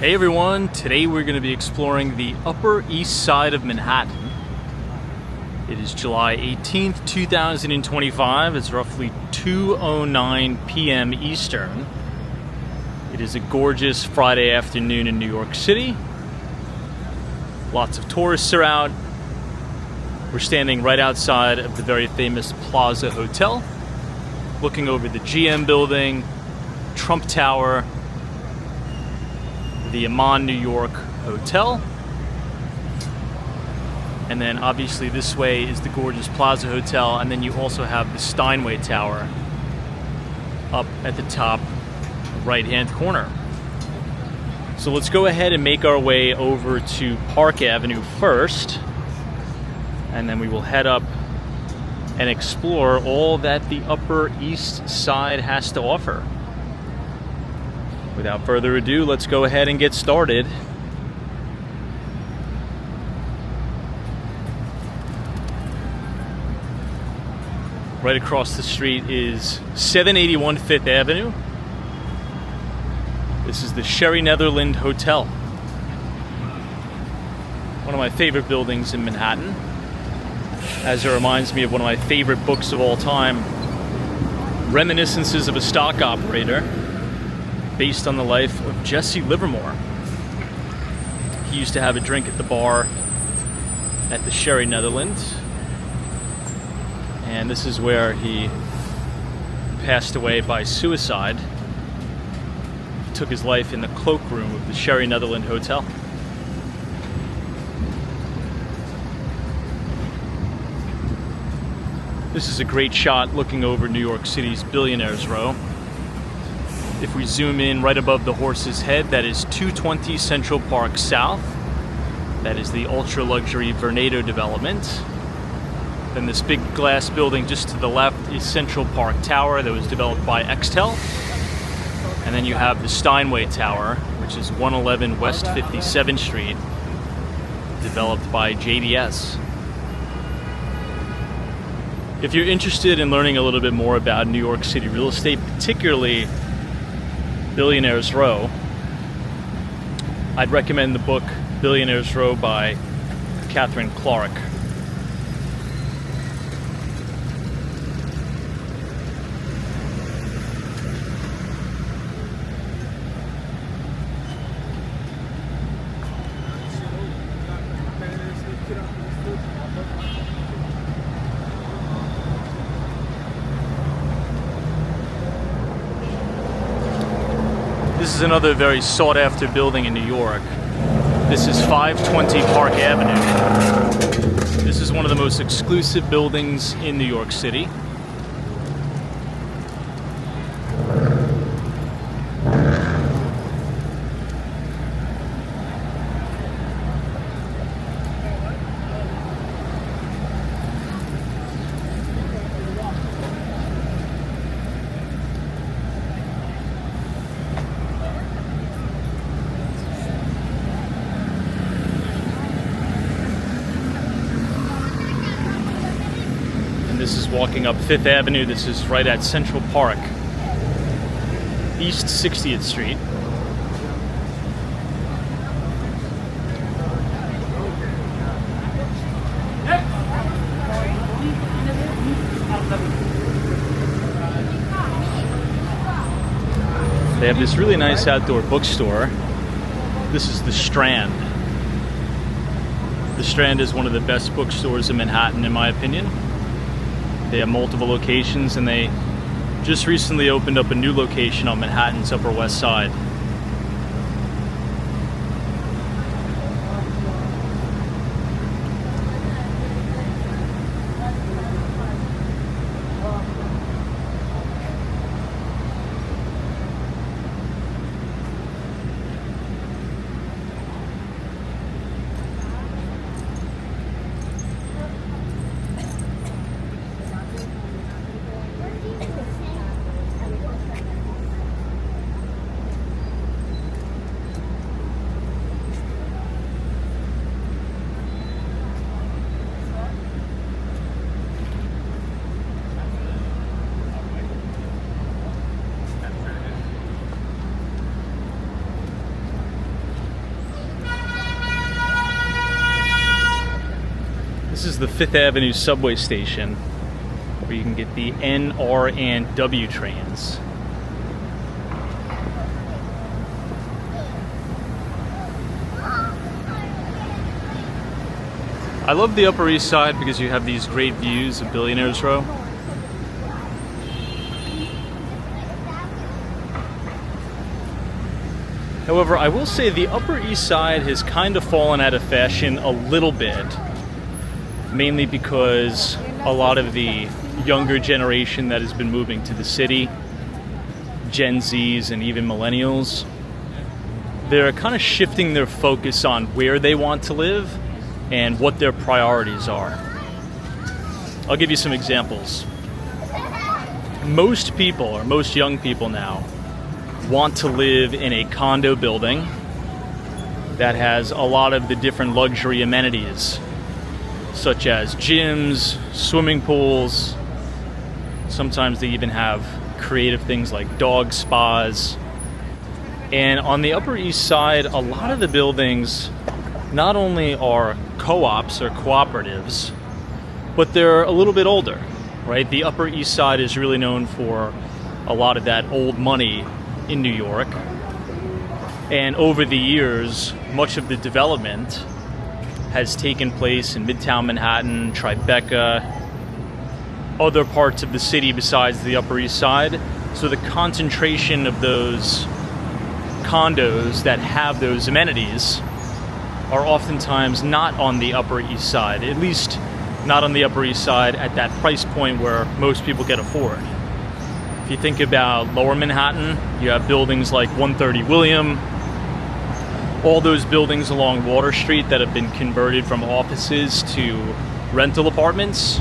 Hey everyone, today we're going to be exploring the Upper East Side of Manhattan. It is July 18th, 2025. It's roughly 2:09 p.m. Eastern. It is a gorgeous Friday afternoon in New York City. Lots of tourists are out. We're standing right outside of the very famous Plaza Hotel, looking over the GM building, Trump Tower, the Amman, New York Hotel. And then obviously this way is the gorgeous Plaza Hotel, and then you also have the Steinway Tower up at the top right-hand corner. So let's go ahead and make our way over to Park Avenue first, and then we will head up and explore all that the Upper East Side has to offer. Without further ado, let's go ahead and get started. Right across the street is 781 Fifth Avenue. This is the Sherry Netherland Hotel. One of my favorite buildings in Manhattan, as it reminds me of one of my favorite books of all time, Reminiscences of a Stock Operator, based on the life of Jesse Livermore. He used to have a drink at the bar at the Sherry Netherland, and this is where he passed away by suicide. He took his life in the cloakroom of the Sherry Netherland Hotel. This is a great shot looking over New York City's Billionaires Row. If we zoom in right above the horse's head, that is 220 Central Park South. That is the ultra-luxury Vornado development. Then this big glass building just to the left is Central Park Tower that was developed by Extel. And then you have the Steinway Tower, which is 111 West 57th Street, developed by JDS. If you're interested in learning a little bit more about New York City real estate, particularly Billionaires Row, I'd recommend the book Billionaires Row by Catherine Clark. This is another very sought-after building in New York. This is 520 Park Avenue. This is one of the most exclusive buildings in New York City. This is walking up Fifth Avenue. This is right at Central Park, East 60th Street. They have this really nice outdoor bookstore. This is the Strand. The Strand is one of the best bookstores in Manhattan, in my opinion. They have multiple locations, and they just recently opened up a new location on Manhattan's Upper West Side. the Fifth Avenue subway station, where you can get the N, R, and W trains. I love the Upper East Side because you have these great views of Billionaires Row. However, I will say the Upper East Side has kind of fallen out of fashion a little bit, mainly because a lot of the younger generation that has been moving to the city, Gen Zs and even millennials, they're kind of shifting their focus on where they want to live and what their priorities are. I'll give you some examples. Most people, or most young people now, want to live in a condo building that has a lot of the different luxury amenities, such as gyms, swimming pools. Sometimes they even have creative things like dog spas. And on the Upper East Side, a lot of the buildings not only are co-ops or cooperatives, but they're a little bit older, right? The Upper East Side is really known for a lot of that old money in New York. And over the years, much of the development has taken place in Midtown Manhattan, Tribeca, other parts of the city besides the Upper East Side. So the concentration of those condos that have those amenities are oftentimes not on the Upper East Side, at least not on the Upper East Side at that price point where most people can afford. If you think about Lower Manhattan, you have buildings like 130 William, all those buildings along Water Street that have been converted from offices to rental apartments.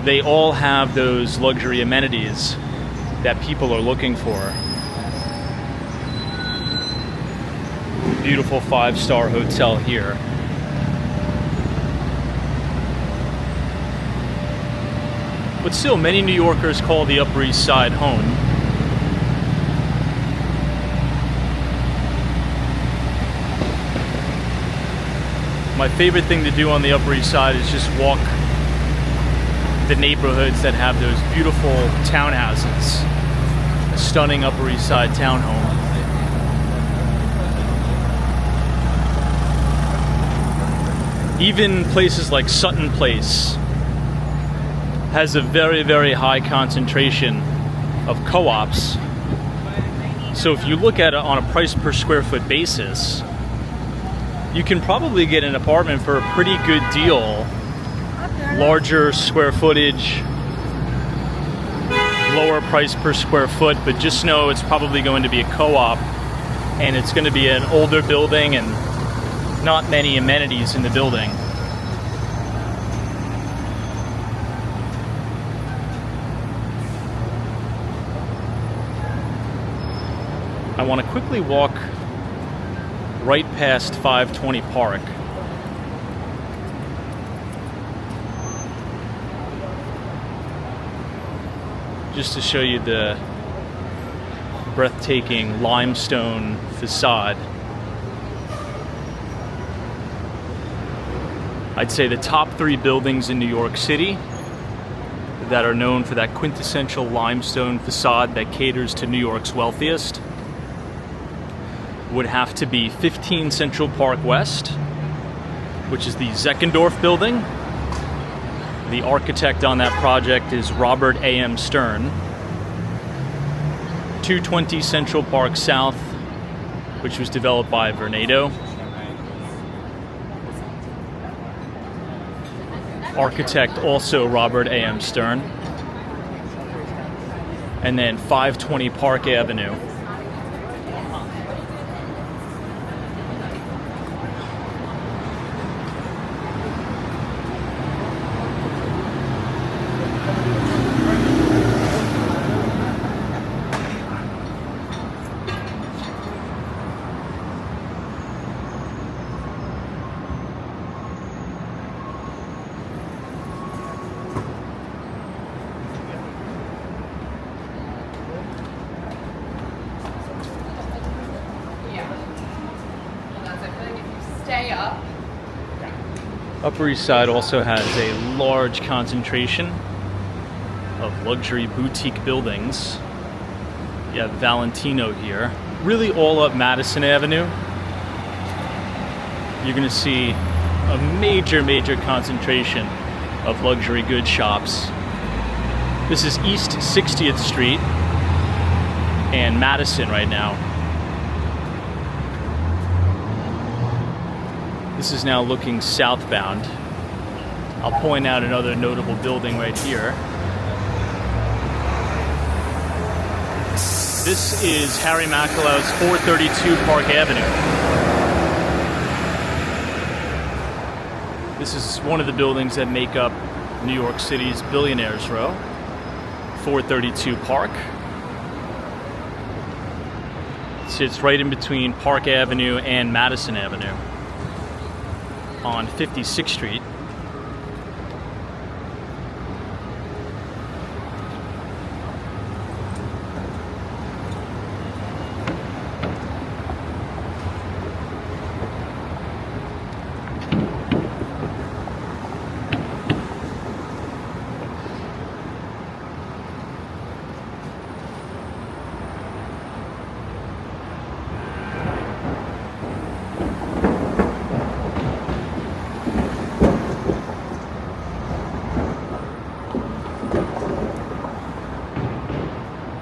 They all have those luxury amenities that people are looking for. Beautiful 5-star hotel here. But still, many New Yorkers call the Upper East Side home. My favorite thing to do on the Upper East Side is just walk the neighborhoods that have those beautiful townhouses. A stunning Upper East Side townhome. Even places like Sutton Place has a very, very high concentration of co-ops. So if you look at it on a price per square foot basis, you can probably get an apartment for a pretty good deal. Larger square footage, lower price per square foot, but just know it's probably going to be a co-op, and it's going to be an older building and not many amenities in the building. I want to quickly walk right past 520 Park. Just to show you the breathtaking limestone facade. I'd say the top 3 buildings in New York City that are known for that quintessential limestone facade that caters to New York's wealthiest would have to be 15 Central Park West, which is the Zeckendorf building. The architect on that project is Robert A.M. Stern. 220 Central Park South, which was developed by Vornado. Architect also Robert A.M. Stern. And then 520 Park Avenue. Stay up. Upper East Side also has a large concentration of luxury boutique buildings. You have Valentino here. Really all up Madison Avenue, you're going to see a major concentration of luxury goods shops. This is East 60th Street and Madison right now. This is now looking southbound. I'll point out another notable building right here. This is Harry Mackallow's 432 Park Avenue. This is one of the buildings that make up New York City's Billionaires Row, 432 Park. It sits right in between Park Avenue and Madison Avenue on 56th Street.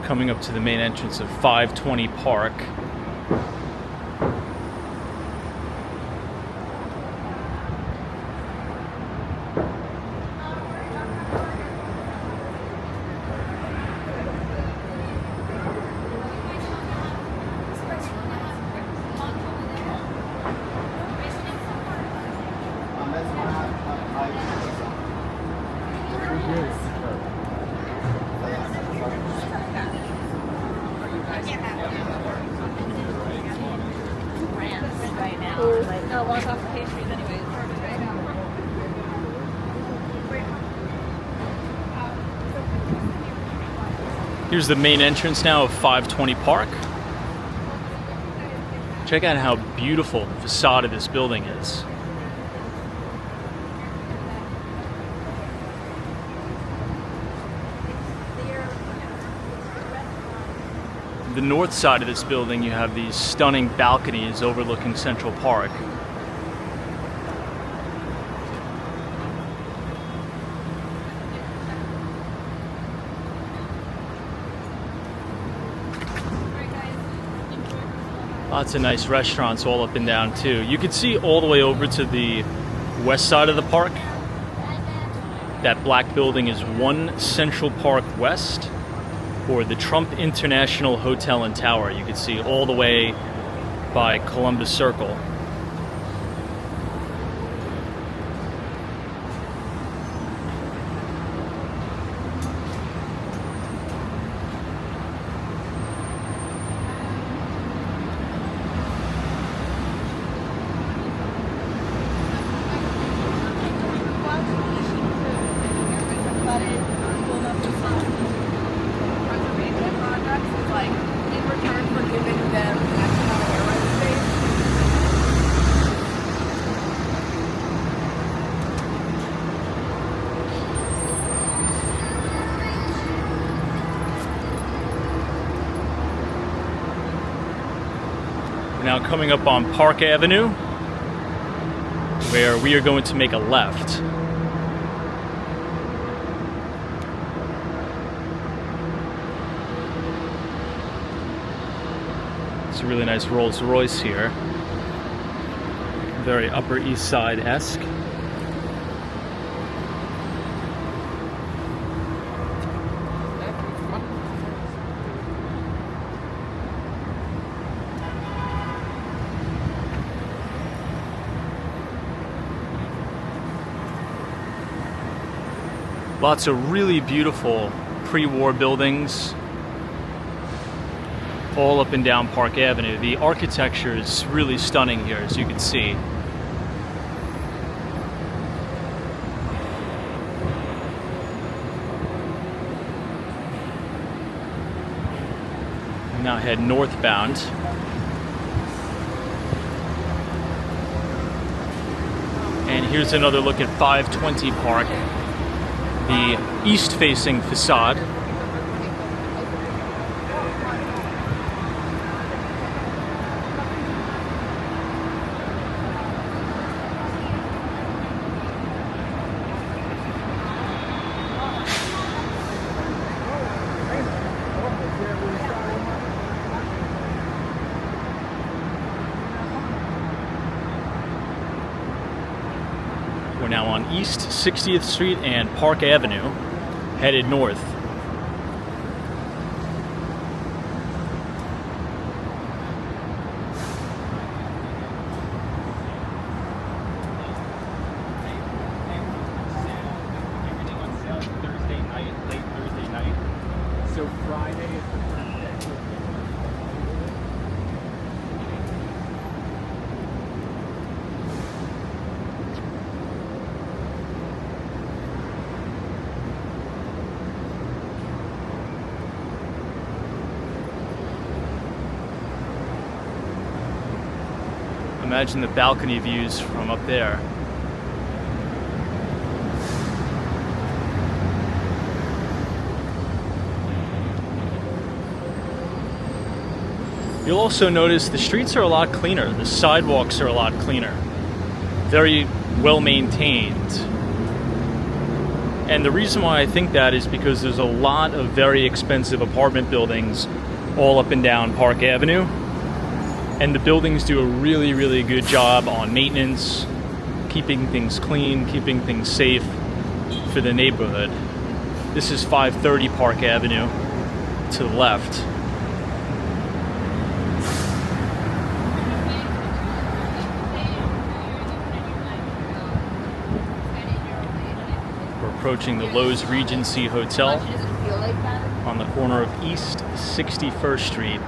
Coming up to the main entrance of 520 Park. No, one's off the pastries anyways. Here's the main entrance now of 520 Park. Check out how beautiful the facade of this building is. The north side of this building, you have these stunning balconies overlooking Central Park. Lots of nice restaurants all up and down too. You can see all the way over to the west side of the park. That black building is 1 Central Park West, or the Trump International Hotel and Tower. You can see all the way by Columbus Circle. Now coming up on Park Avenue, where we are going to make a left. It's a really nice Rolls Royce here. Very Upper East Side-esque. Lots of really beautiful pre-war buildings all up and down Park Avenue. The architecture is really stunning here, as you can see. We now head northbound. And here's another look at 520 Park, the east-facing facade. We're now on East 60th Street and Park Avenue, headed north. Thursday night, late Thursday night. So Friday is the first day. Imagine the balcony views from up there. You'll also notice the streets are a lot cleaner. The sidewalks are a lot cleaner. Very well maintained. And the reason why I think that is because there's a lot of very expensive apartment buildings all up and down Park Avenue. And the buildings do a really, really good job on maintenance, keeping things clean, keeping things safe for the neighborhood. This is 530 Park Avenue to the left. We're approaching the Lowe's Regency Hotel on the corner of East 61st Street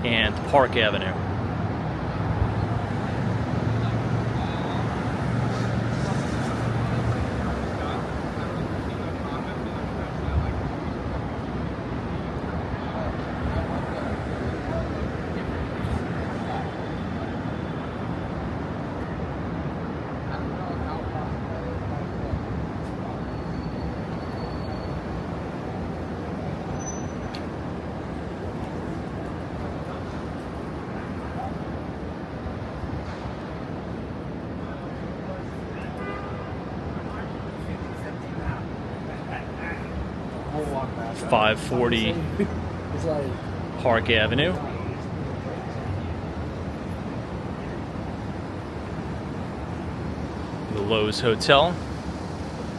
and Park Avenue. We'll walk back. 540 It's like Park Avenue. The Lowe's Hotel.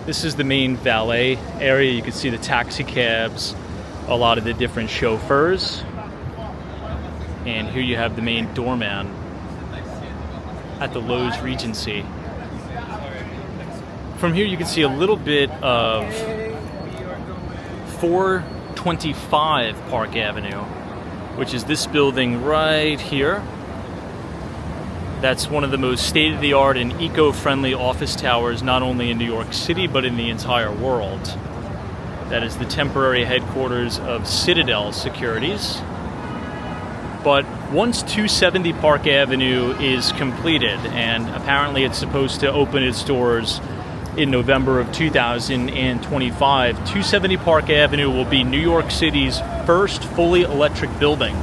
This is the main valet area. You can see the taxi cabs, a lot of the different chauffeurs. And here you have the main doorman at the Lowe's Regency. From here you can see a little bit of 425 Park Avenue, which is this building right here. That's one of the most state-of-the-art and eco-friendly office towers, not only in New York City, but in the entire world. That is the temporary headquarters of Citadel Securities. But once 270 Park Avenue is completed, and apparently it's supposed to open its doors in November of 2025, 270 Park Avenue will be New York City's first fully electric building.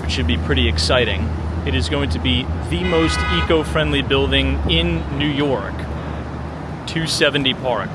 Which should be pretty exciting. It is going to be the most eco-friendly building in New York, 270 Park.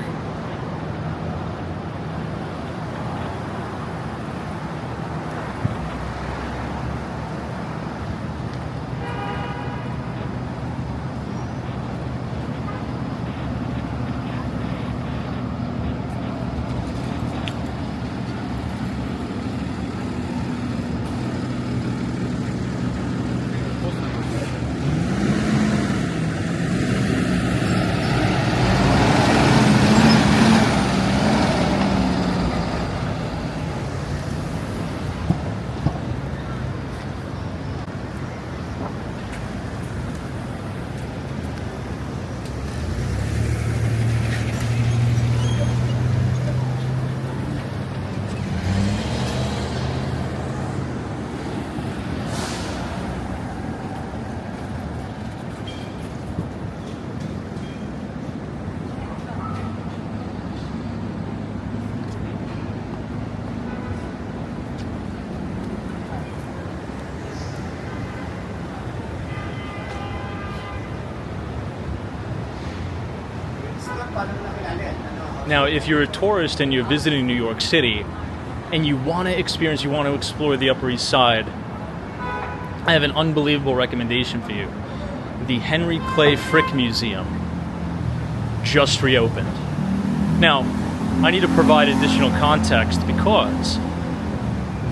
Now, if you're a tourist and you're visiting New York City and you want to explore the Upper East Side, I have an unbelievable recommendation for you. The Henry Clay Frick Museum just reopened. Now, I need to provide additional context because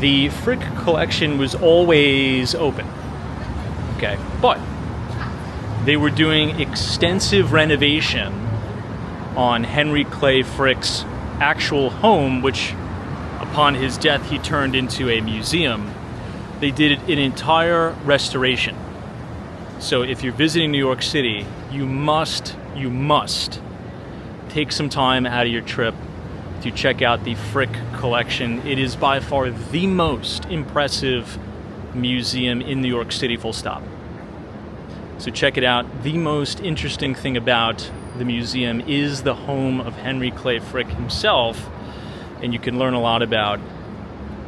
the Frick collection was always open. Okay, but they were doing extensive renovation on Henry Clay Frick's actual home, which upon his death he turned into a museum. They did an entire restoration. So if you're visiting New York City, you must take some time out of your trip to check out the Frick collection. It is by far the most impressive museum in New York City, full stop. So check it out. The most interesting thing about the museum is the home of Henry Clay Frick himself, and you can learn a lot about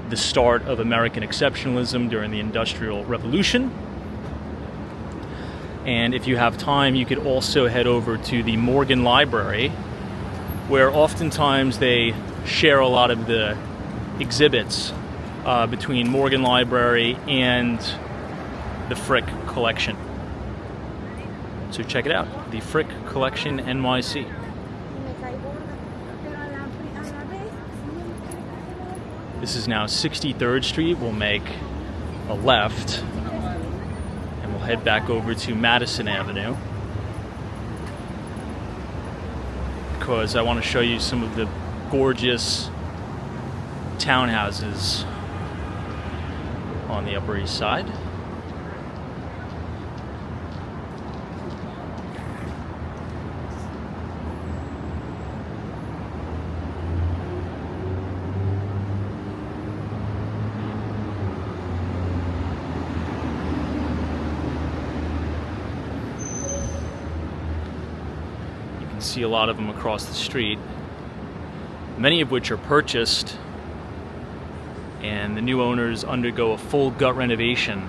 the start of American exceptionalism during the Industrial Revolution. And if you have time, you could also head over to the Morgan Library, where oftentimes they share a lot of the exhibits between Morgan Library and the Frick collection. So check it out, the Frick Collection NYC. This is now 63rd Street. We'll make a left and we'll head back over to Madison Avenue because I want to show you some of the gorgeous townhouses on the Upper East Side. See a lot of them across the street, many of which are purchased, and the new owners undergo a full gut renovation.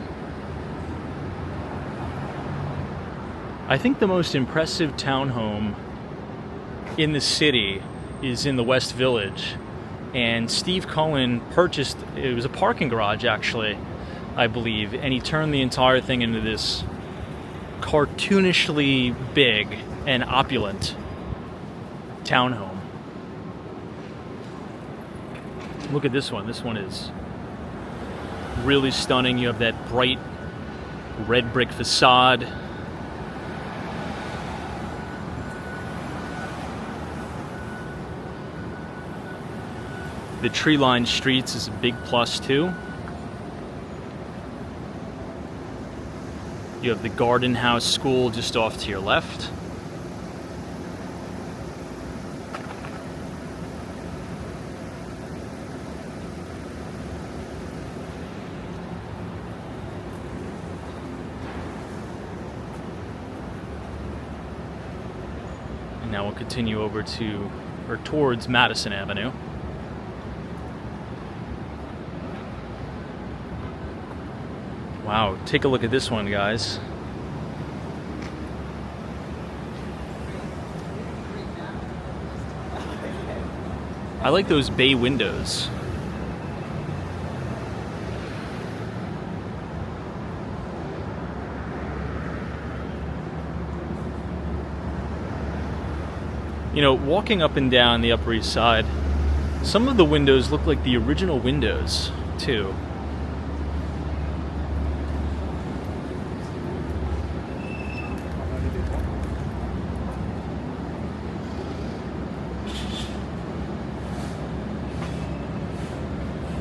I think the most impressive townhome in the city is in the West Village, and Steve Cohen purchased, it was a parking garage actually, I believe, and he turned the entire thing into this cartoonishly big and opulent townhome. Look at this one. This one is really stunning. You have that bright red brick facade. The tree-lined streets is a big plus too. You have the Garden House School just off to your left. And now we'll continue over to, or towards Madison Avenue. Wow, take a look at this one, guys. I like those bay windows. You know, walking up and down the Upper East Side, some of the windows look like the original windows, too.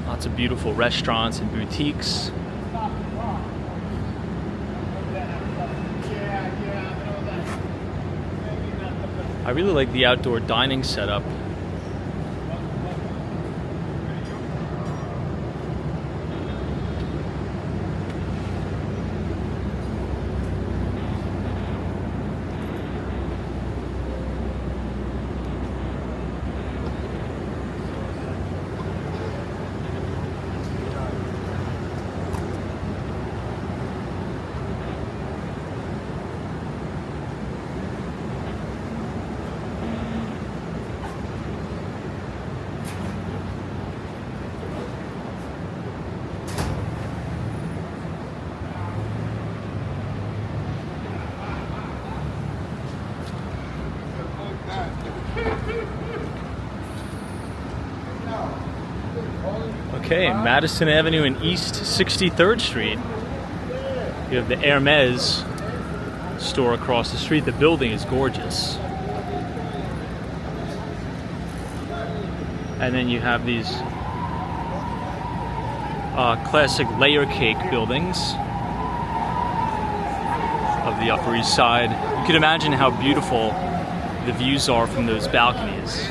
Lots of beautiful restaurants and boutiques. I really like the outdoor dining setup. Okay, Madison Avenue and East 63rd Street. You have the Hermes store across the street. The building is gorgeous. And then you have these classic layer cake buildings of the Upper East Side. You can imagine how beautiful the views are from those balconies.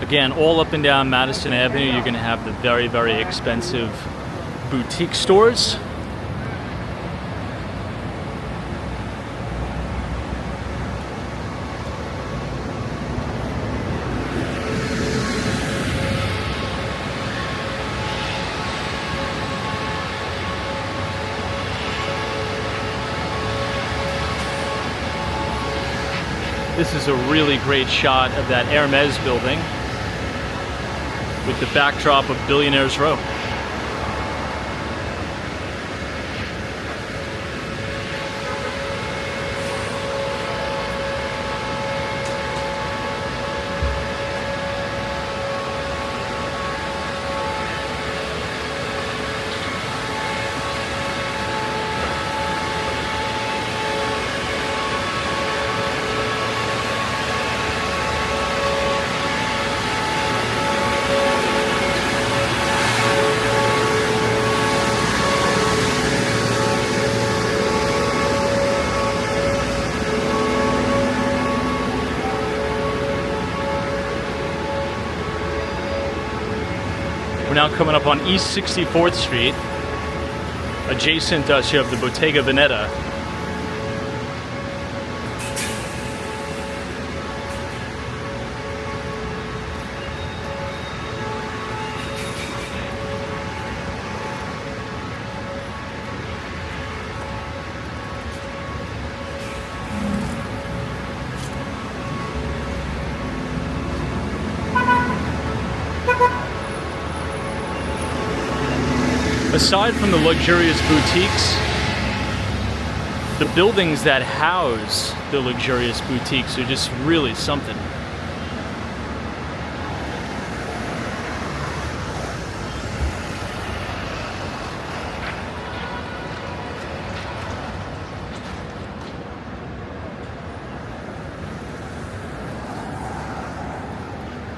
Again, all up and down Madison Avenue, you're going to have the very, very expensive boutique stores. This is a really great shot of that Hermes building with the backdrop of Billionaires Row. We're now coming up on East 64th Street. Adjacent to us, you have the Bottega Veneta. Aside from the luxurious boutiques, the buildings that house the luxurious boutiques are just really something.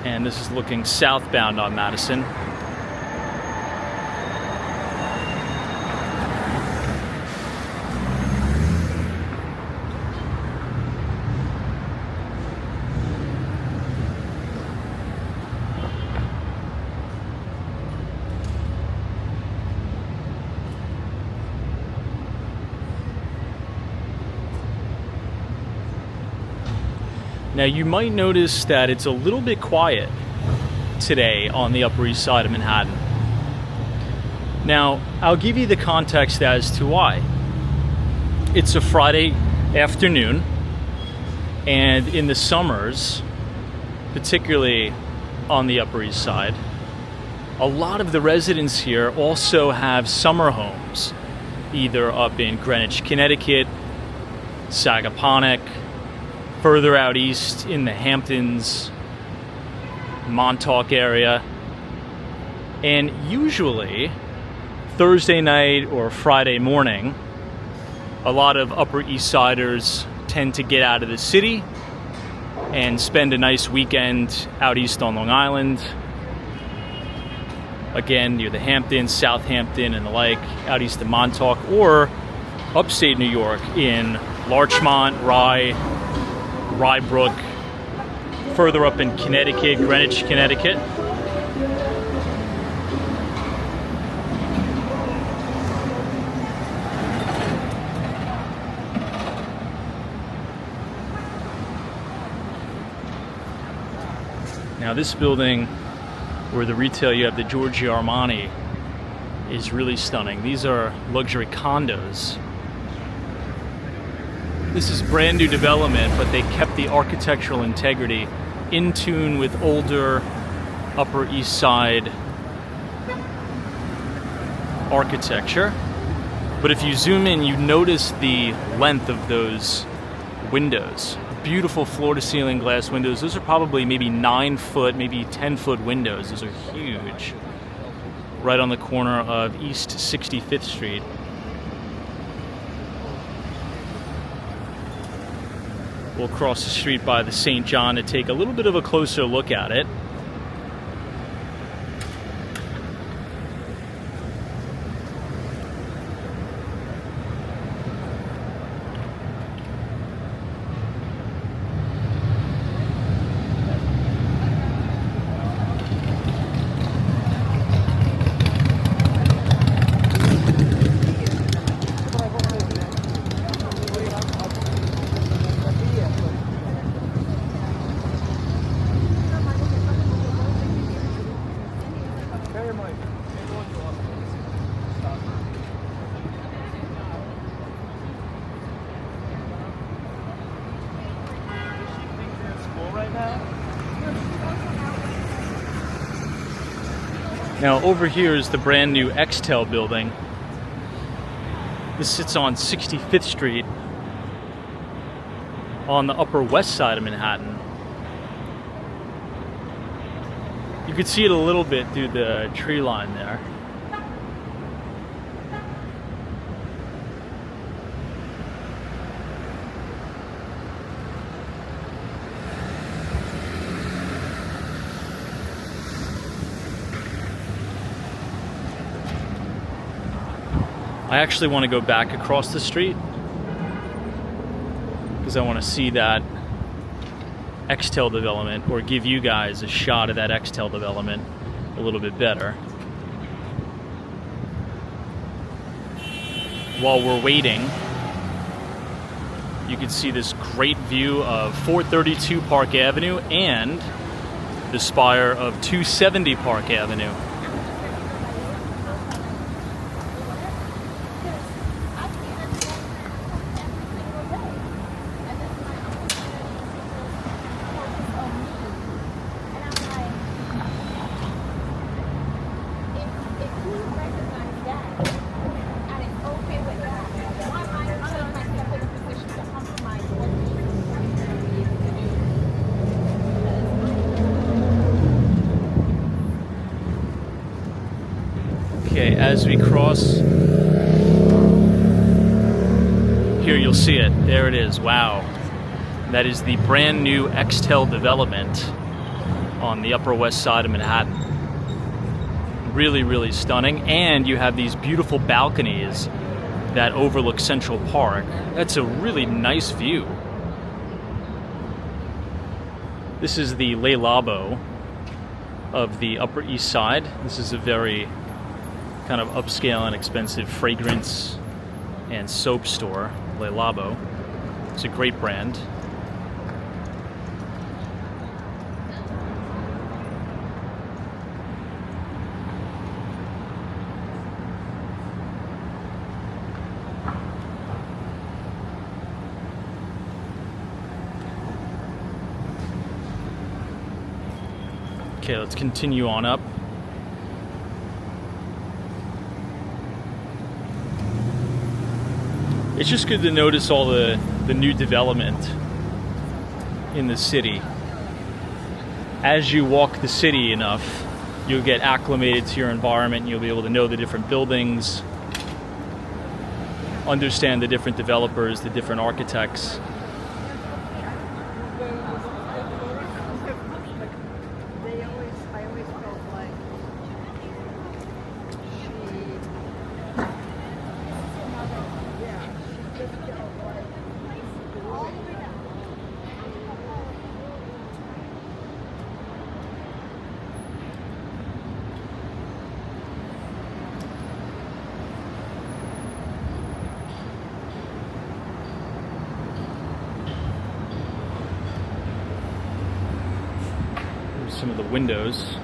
And this is looking southbound on Madison. Now you might notice that it's a little bit quiet today on the Upper East Side of Manhattan. Now, I'll give you the context as to why. It's a Friday afternoon, and in the summers, particularly on the Upper East Side, a lot of the residents here also have summer homes, either up in Greenwich, Connecticut, Sagaponack, further out east in the Hamptons, Montauk area. And usually, Thursday night or Friday morning, a lot of Upper East Siders tend to get out of the city and spend a nice weekend out east on Long Island. Again, near the Hamptons, Southampton, and the like, out east of Montauk, or upstate New York in Larchmont, Rybrook, further up in Connecticut, Greenwich, Connecticut. Now this building, where the retail you have the Giorgio Armani, is really stunning. These are luxury condos. This is brand new development, but they kept the architectural integrity in tune with older Upper East Side architecture. But if you zoom in, you notice the length of those windows. Beautiful floor-to-ceiling glass windows. Those are probably maybe 9-foot, maybe 10-foot windows. Those are huge. Right on the corner of East 65th Street. We'll cross the street by the St. John to take a little bit of a closer look at it. Now over here is the brand new Extel building. This sits on 65th Street on the Upper West Side of Manhattan. You could see it a little bit through the tree line there. I actually want to go back across the street because I want to see that Extel development, or give you guys a shot of that Extel development a little bit better. While we're waiting, you can see this great view of 432 Park Avenue and the spire of 270 Park Avenue. Okay, as we cross, here you'll see it. There it is. Wow. That is the brand new Extel development on the Upper West Side of Manhattan. Really, really stunning. And you have these beautiful balconies that overlook Central Park. That's a really nice view. This is the Le Labo of the Upper East Side. This is a very kind of upscale and expensive fragrance and soap store, Le Labo. It's a great brand. Okay, let's continue on up. It's just good to notice all the new development in the city. As you walk the city enough, you'll get acclimated to your environment, and you'll be able to know the different buildings, understand the different developers, the different architects. Some of the windows.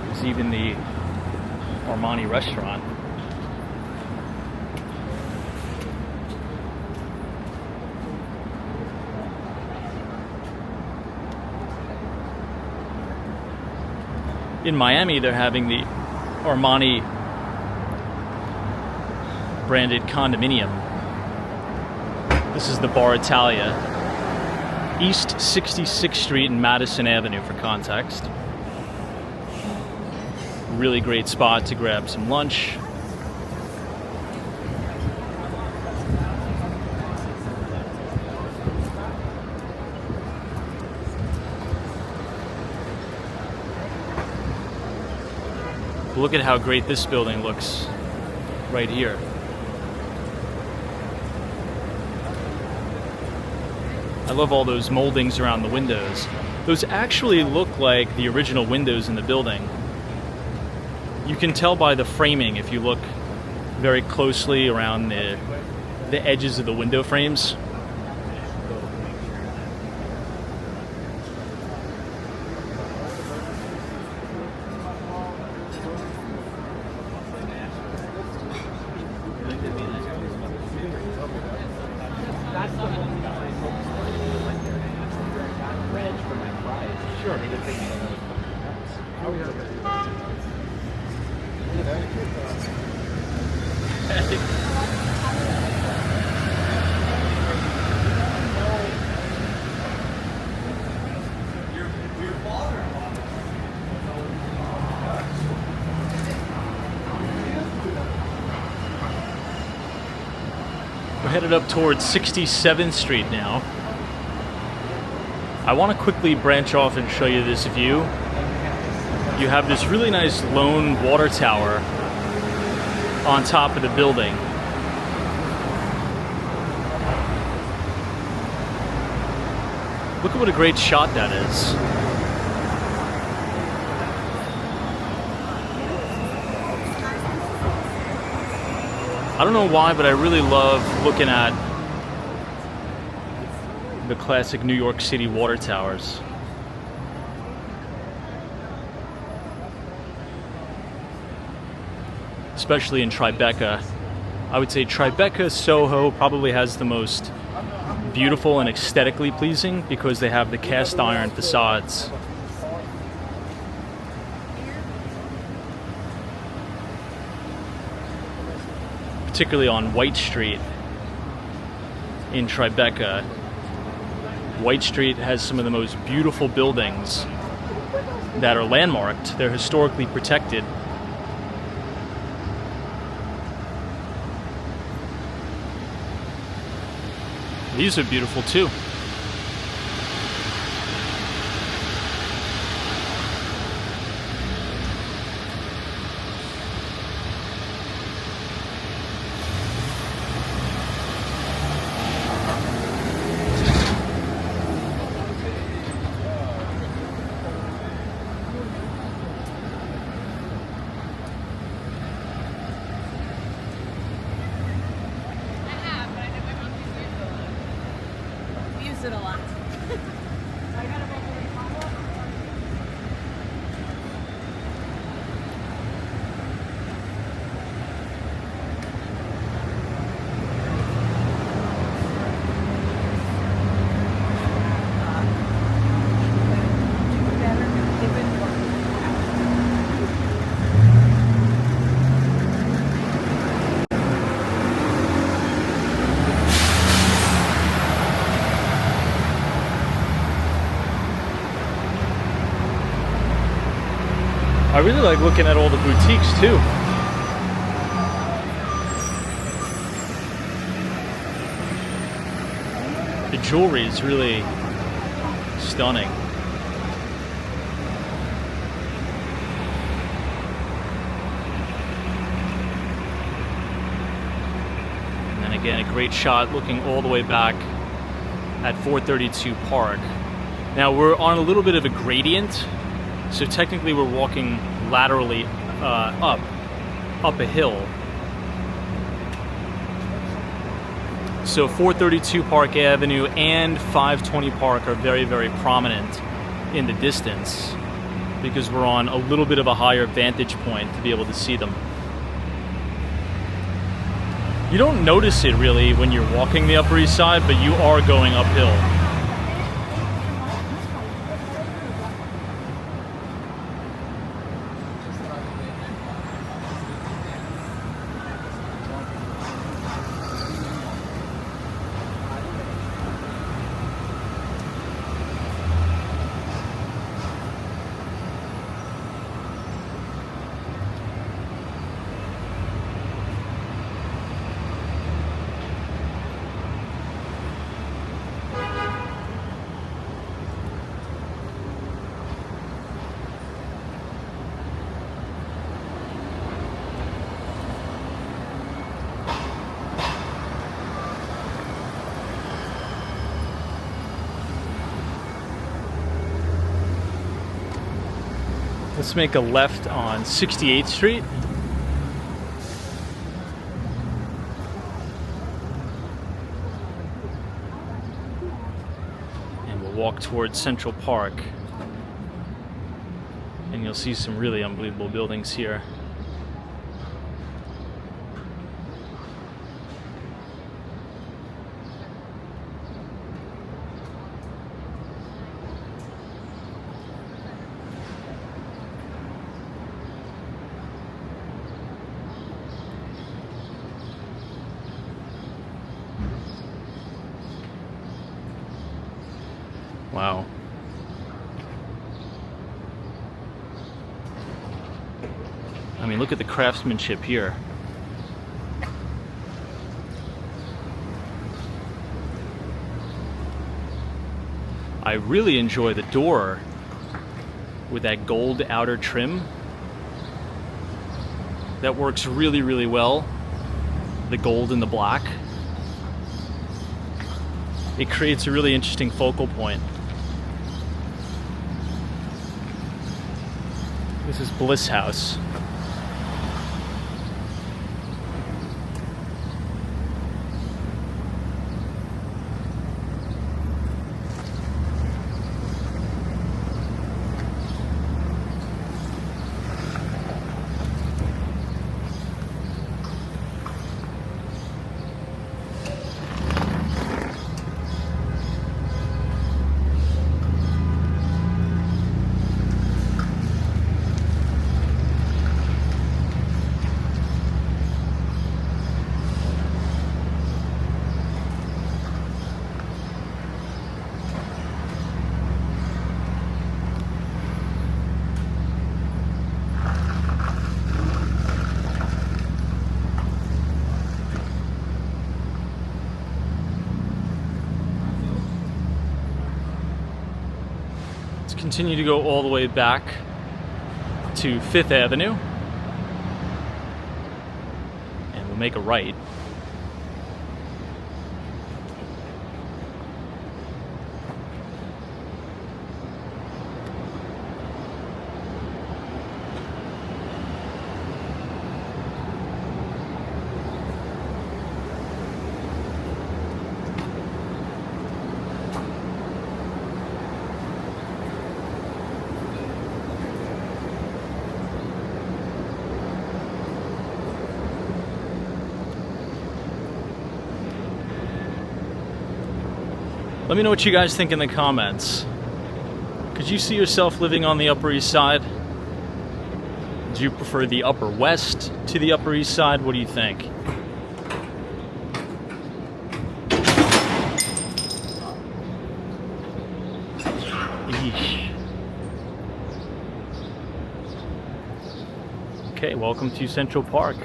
There's even the Armani restaurant. In Miami, they're having the Armani branded condominium. This is the Bar Italia, East 66th Street and Madison Avenue for context. Really great spot to grab some lunch. Look at how great this building looks right here. I love all those moldings around the windows. Those actually look like the original windows in the building. You can tell by the framing if you look very closely around the edges of the window frames. We're headed up towards 67th Street now. I want to quickly branch off and show you this view. You have this really nice lone water tower on top of the building. Look at what a great shot that is. I don't know why, but I really love looking at the classic New York City water towers. Especially in Tribeca. I would say Tribeca, Soho probably has the most beautiful and aesthetically pleasing because they have the cast iron facades. Particularly on White Street in Tribeca. White Street has some of the most beautiful buildings that are landmarked. They're historically protected. These are beautiful too. It a lot. I really like looking at all the boutiques too. The jewelry is really stunning. And then again, a great shot looking all the way back at 432 Park. Now we're on a little bit of a gradient. So technically we're walking laterally up a hill. So 432 Park Avenue and 520 Park are very, very prominent in the distance because we're on a little bit of a higher vantage point to be able to see them. You don't notice it really when you're walking the Upper East Side, but you are going uphill. Let's make a left on 68th Street. And we'll walk towards Central Park. And you'll see some really unbelievable buildings here. Wow. I mean, look at the craftsmanship here. I really enjoy the door with that gold outer trim. That works really, really well. The gold and the black. It creates a really interesting focal point. This is Bliss House. Continue to go all the way back to 5th Avenue, and we'll make a right. Let me know what you guys think in the comments. Could you see yourself living on the Upper East Side? Do you prefer the Upper West to the Upper East Side? What do you think? Eesh. Okay, welcome to Central Park.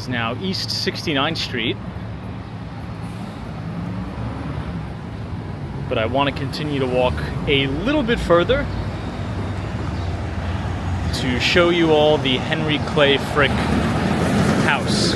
is now East 69th Street. But I want to continue to walk a little bit further to show you all the Henry Clay Frick house.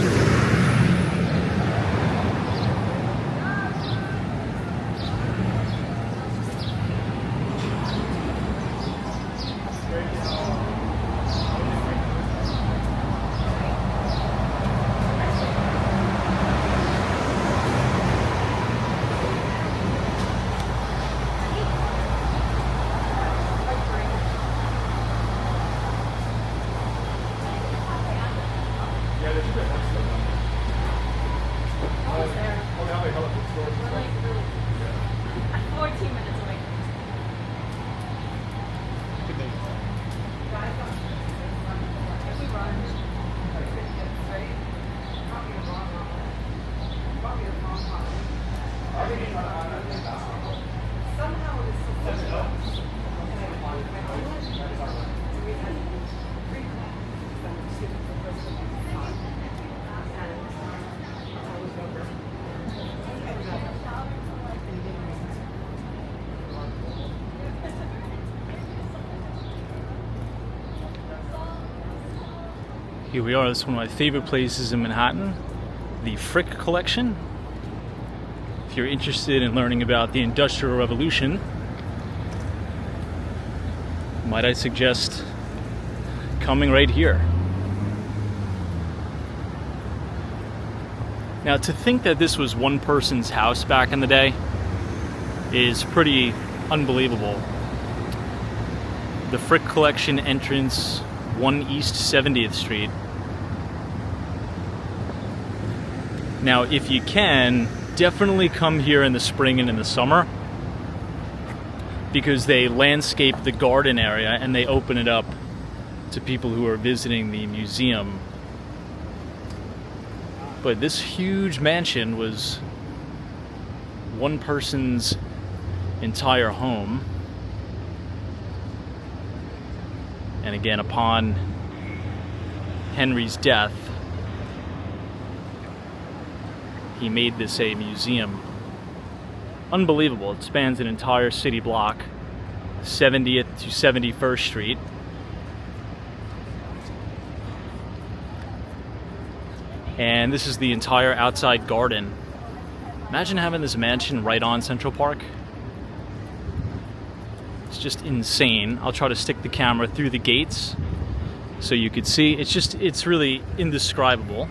Here we are. This is one of my favorite places in Manhattan, the Frick Collection. If you're interested in learning about the Industrial Revolution, might I suggest coming right here. Now, to think that this was one person's house back in the day is pretty unbelievable. The Frick Collection entrance, 1 East 70th Street. Now, if you can, definitely come here in the spring and in the summer, because they landscape the garden area and they open it up to people who are visiting the museum. But this huge mansion was one person's entire home. And again, upon Henry's death, he made this a museum. Unbelievable. It spans an entire city block, 70th to 71st Street. And this is the entire outside garden. Imagine having this mansion right on Central Park. It's just insane. I'll try to stick the camera through the gates so you could see. It's really indescribable.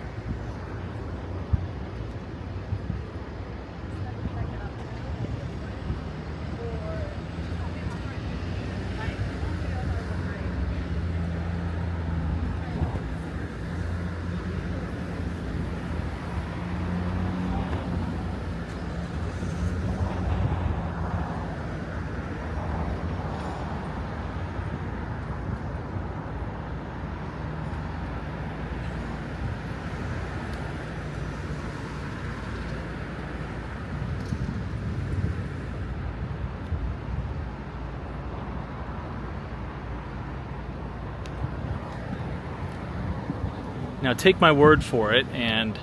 Now take my word for it and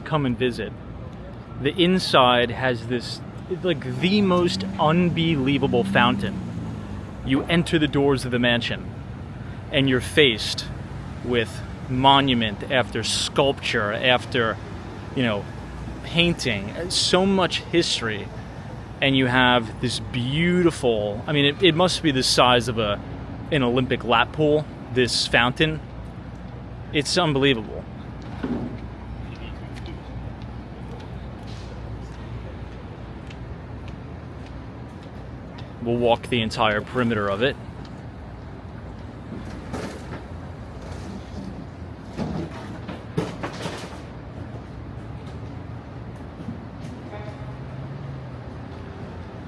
come and visit. The inside has this, like, the most unbelievable fountain. You enter the doors of the mansion and you're faced with monument after sculpture after, painting, so much history. And you have this beautiful, it must be the size of an Olympic lap pool, this fountain. It's unbelievable. We'll walk the entire perimeter of it.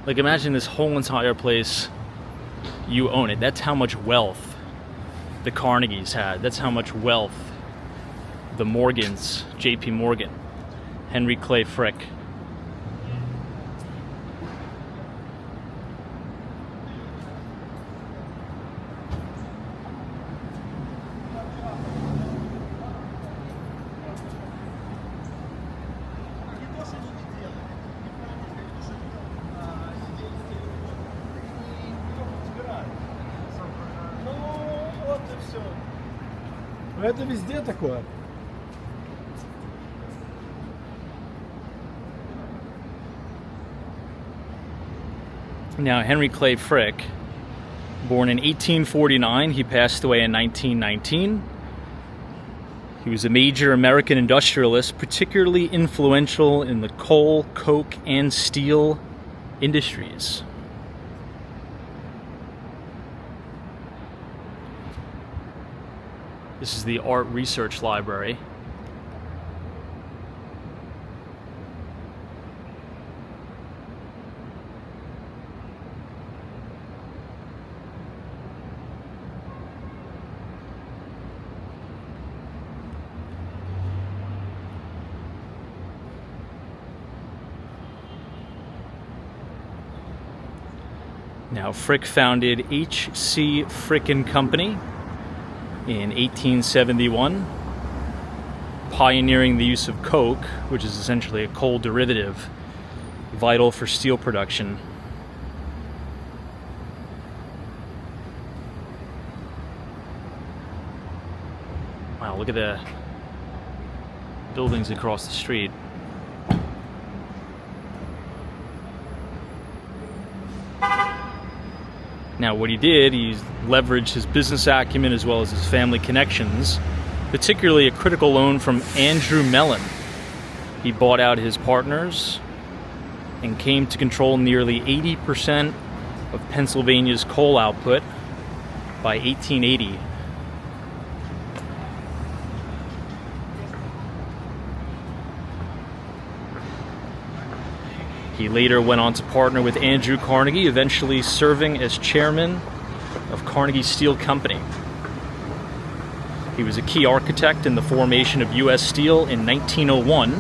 Like, imagine this whole entire place, you own it. That's how much wealth the Carnegies had. That's how much wealth the Morgans, J.P. Morgan, Henry Clay Frick. Вот и все. Это везде такое. Now, Henry Clay Frick, born in 1849, he passed away in 1919. He was a major American industrialist, particularly influential in the coal, coke, and steel industries. This is the Art Research Library. Now, Frick founded H.C. Frick and Company in 1871, pioneering the use of coke, which is essentially a coal derivative, vital for steel production. Wow, look at the buildings across the street. Now, what he did, he leveraged his business acumen as well as his family connections, particularly a critical loan from Andrew Mellon. He bought out his partners and came to control nearly 80% of Pennsylvania's coal output by 1880. He later went on to partner with Andrew Carnegie, eventually serving as chairman of Carnegie Steel Company. He was a key architect in the formation of U.S. Steel in 1901,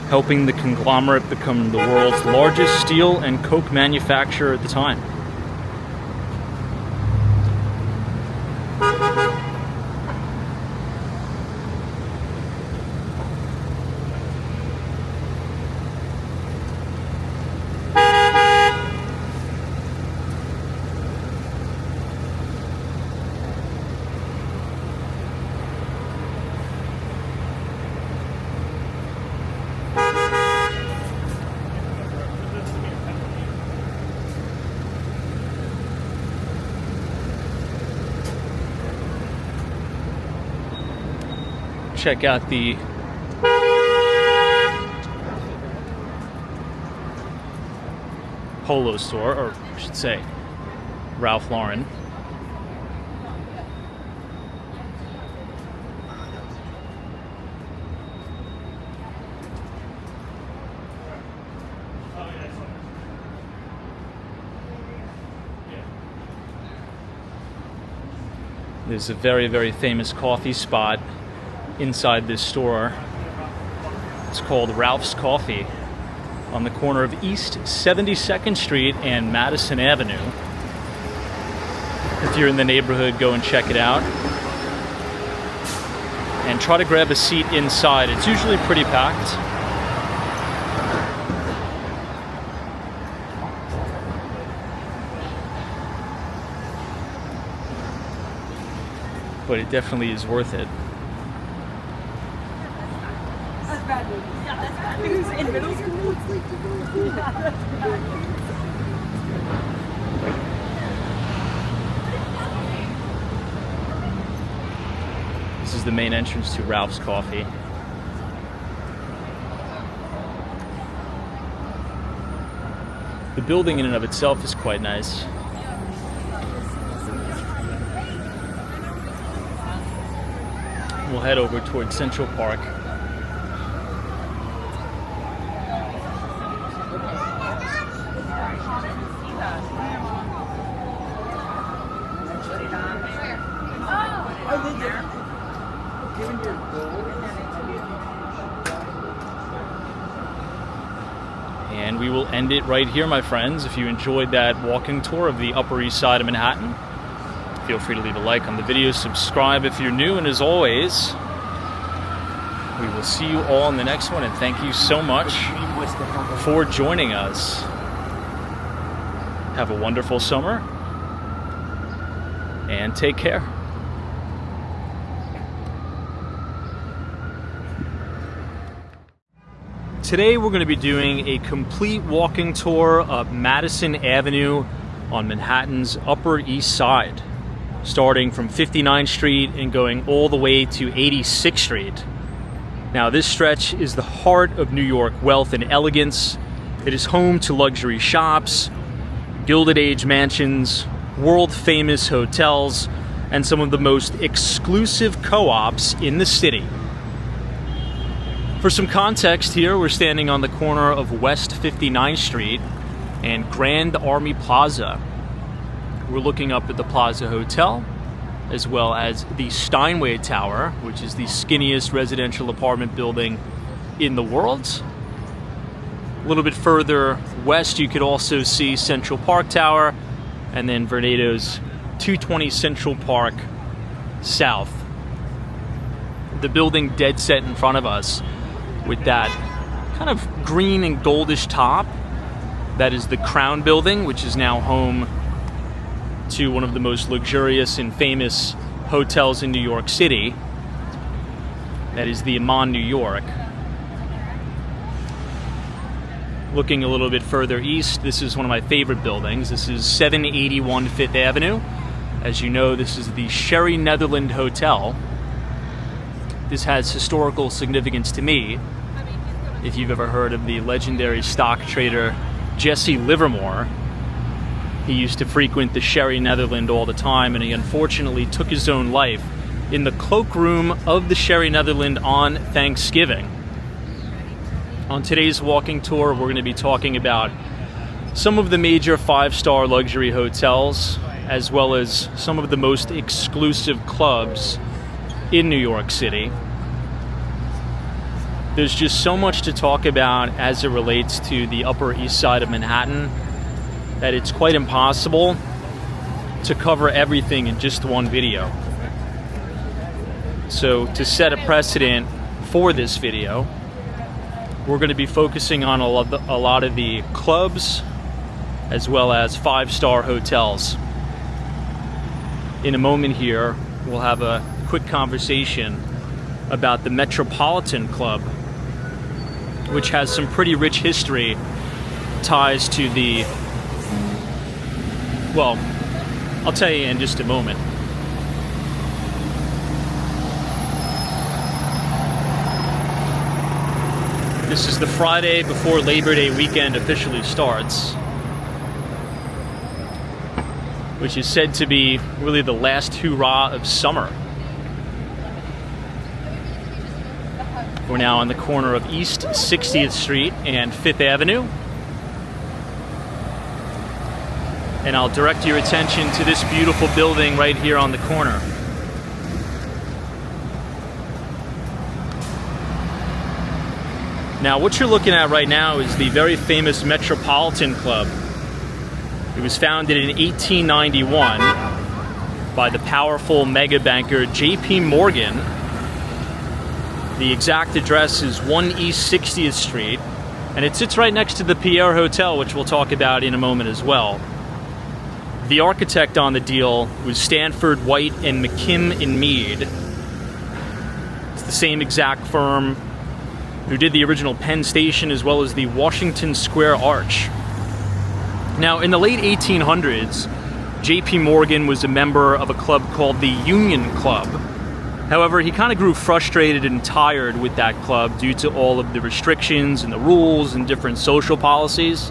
helping the conglomerate become the world's largest steel and coke manufacturer at the time. Check out the Polo store, or I should say Ralph Lauren. There's a very, very famous coffee spot inside this store. It's called Ralph's Coffee on the corner of East 72nd Street and Madison Avenue. If you're in the neighborhood, go and check it out. And try to grab a seat inside. It's usually pretty packed. But it definitely is worth it. That's bad news. Yeah, that's bad news in middle school. This is the main entrance to Ralph's Coffee. The building in and of itself is quite nice. We'll head over towards Central Park. And we will end it right here, my friends. If you enjoyed that walking tour of the Upper East Side of Manhattan, feel free to leave a like on the video, subscribe if you're new, and as always, we will see you all in the next one, and thank you so much for joining us. Have a wonderful summer, and take care. Today we're going to be doing a complete walking tour of Madison Avenue on Manhattan's Upper East Side, starting from 59th Street and going all the way to 86th Street. Now this stretch is the heart of New York wealth and elegance. It is home to luxury shops, Gilded Age mansions, world-famous hotels, and some of the most exclusive co-ops in the city. For some context here, we're standing on the corner of West 59th Street and Grand Army Plaza. We're looking up at the Plaza Hotel, as well as the Steinway Tower, which is the skinniest residential apartment building in the world. A little bit further west, you could also see Central Park Tower, and then Vornado's 220 Central Park South. The building dead set in front of us, with that kind of green and goldish top, that is the Crown Building, which is now home to one of the most luxurious and famous hotels in New York City. That is the Aman New York. Looking a little bit further east, this is one of my favorite buildings. This is 781 Fifth Avenue. As you know, this is the Sherry Netherland Hotel. This has historical significance to me. If you've ever heard of the legendary stock trader Jesse Livermore, he used to frequent the Sherry Netherland all the time, and he unfortunately took his own life in the cloakroom of the Sherry Netherland on Thanksgiving. On today's walking tour, we're going to be talking about some of the major five-star luxury hotels, as well as some of the most exclusive clubs in New York City. There's just so much to talk about as it relates to the Upper East Side of Manhattan that it's quite impossible to cover everything in just one video. So to set a precedent for this video, we're going to be focusing on a lot of the clubs as well as five-star hotels. In a moment here, we'll have a quick conversation about the Metropolitan Club, which has some pretty rich history, ties to the, well, I'll tell you in just a moment. This is the Friday before Labor Day weekend officially starts, which is said to be really the last hurrah of summer. We're now on the corner of East 60th Street and 5th Avenue. And I'll direct your attention to this beautiful building right here on the corner. Now, what you're looking at right now is the very famous Metropolitan Club. It was founded in 1891 by the powerful mega banker J.P. Morgan. The exact address is 1 East 60th Street, and it sits right next to the Pierre Hotel, which we'll talk about in a moment as well. The architect on the deal was Stanford White and McKim and Mead. It's the same exact firm who did the original Penn Station as well as the Washington Square Arch. Now, in the late 1800s, J.P. Morgan was a member of a club called the Union Club. However, he kind of grew frustrated and tired with that club due to all of the restrictions and the rules and different social policies.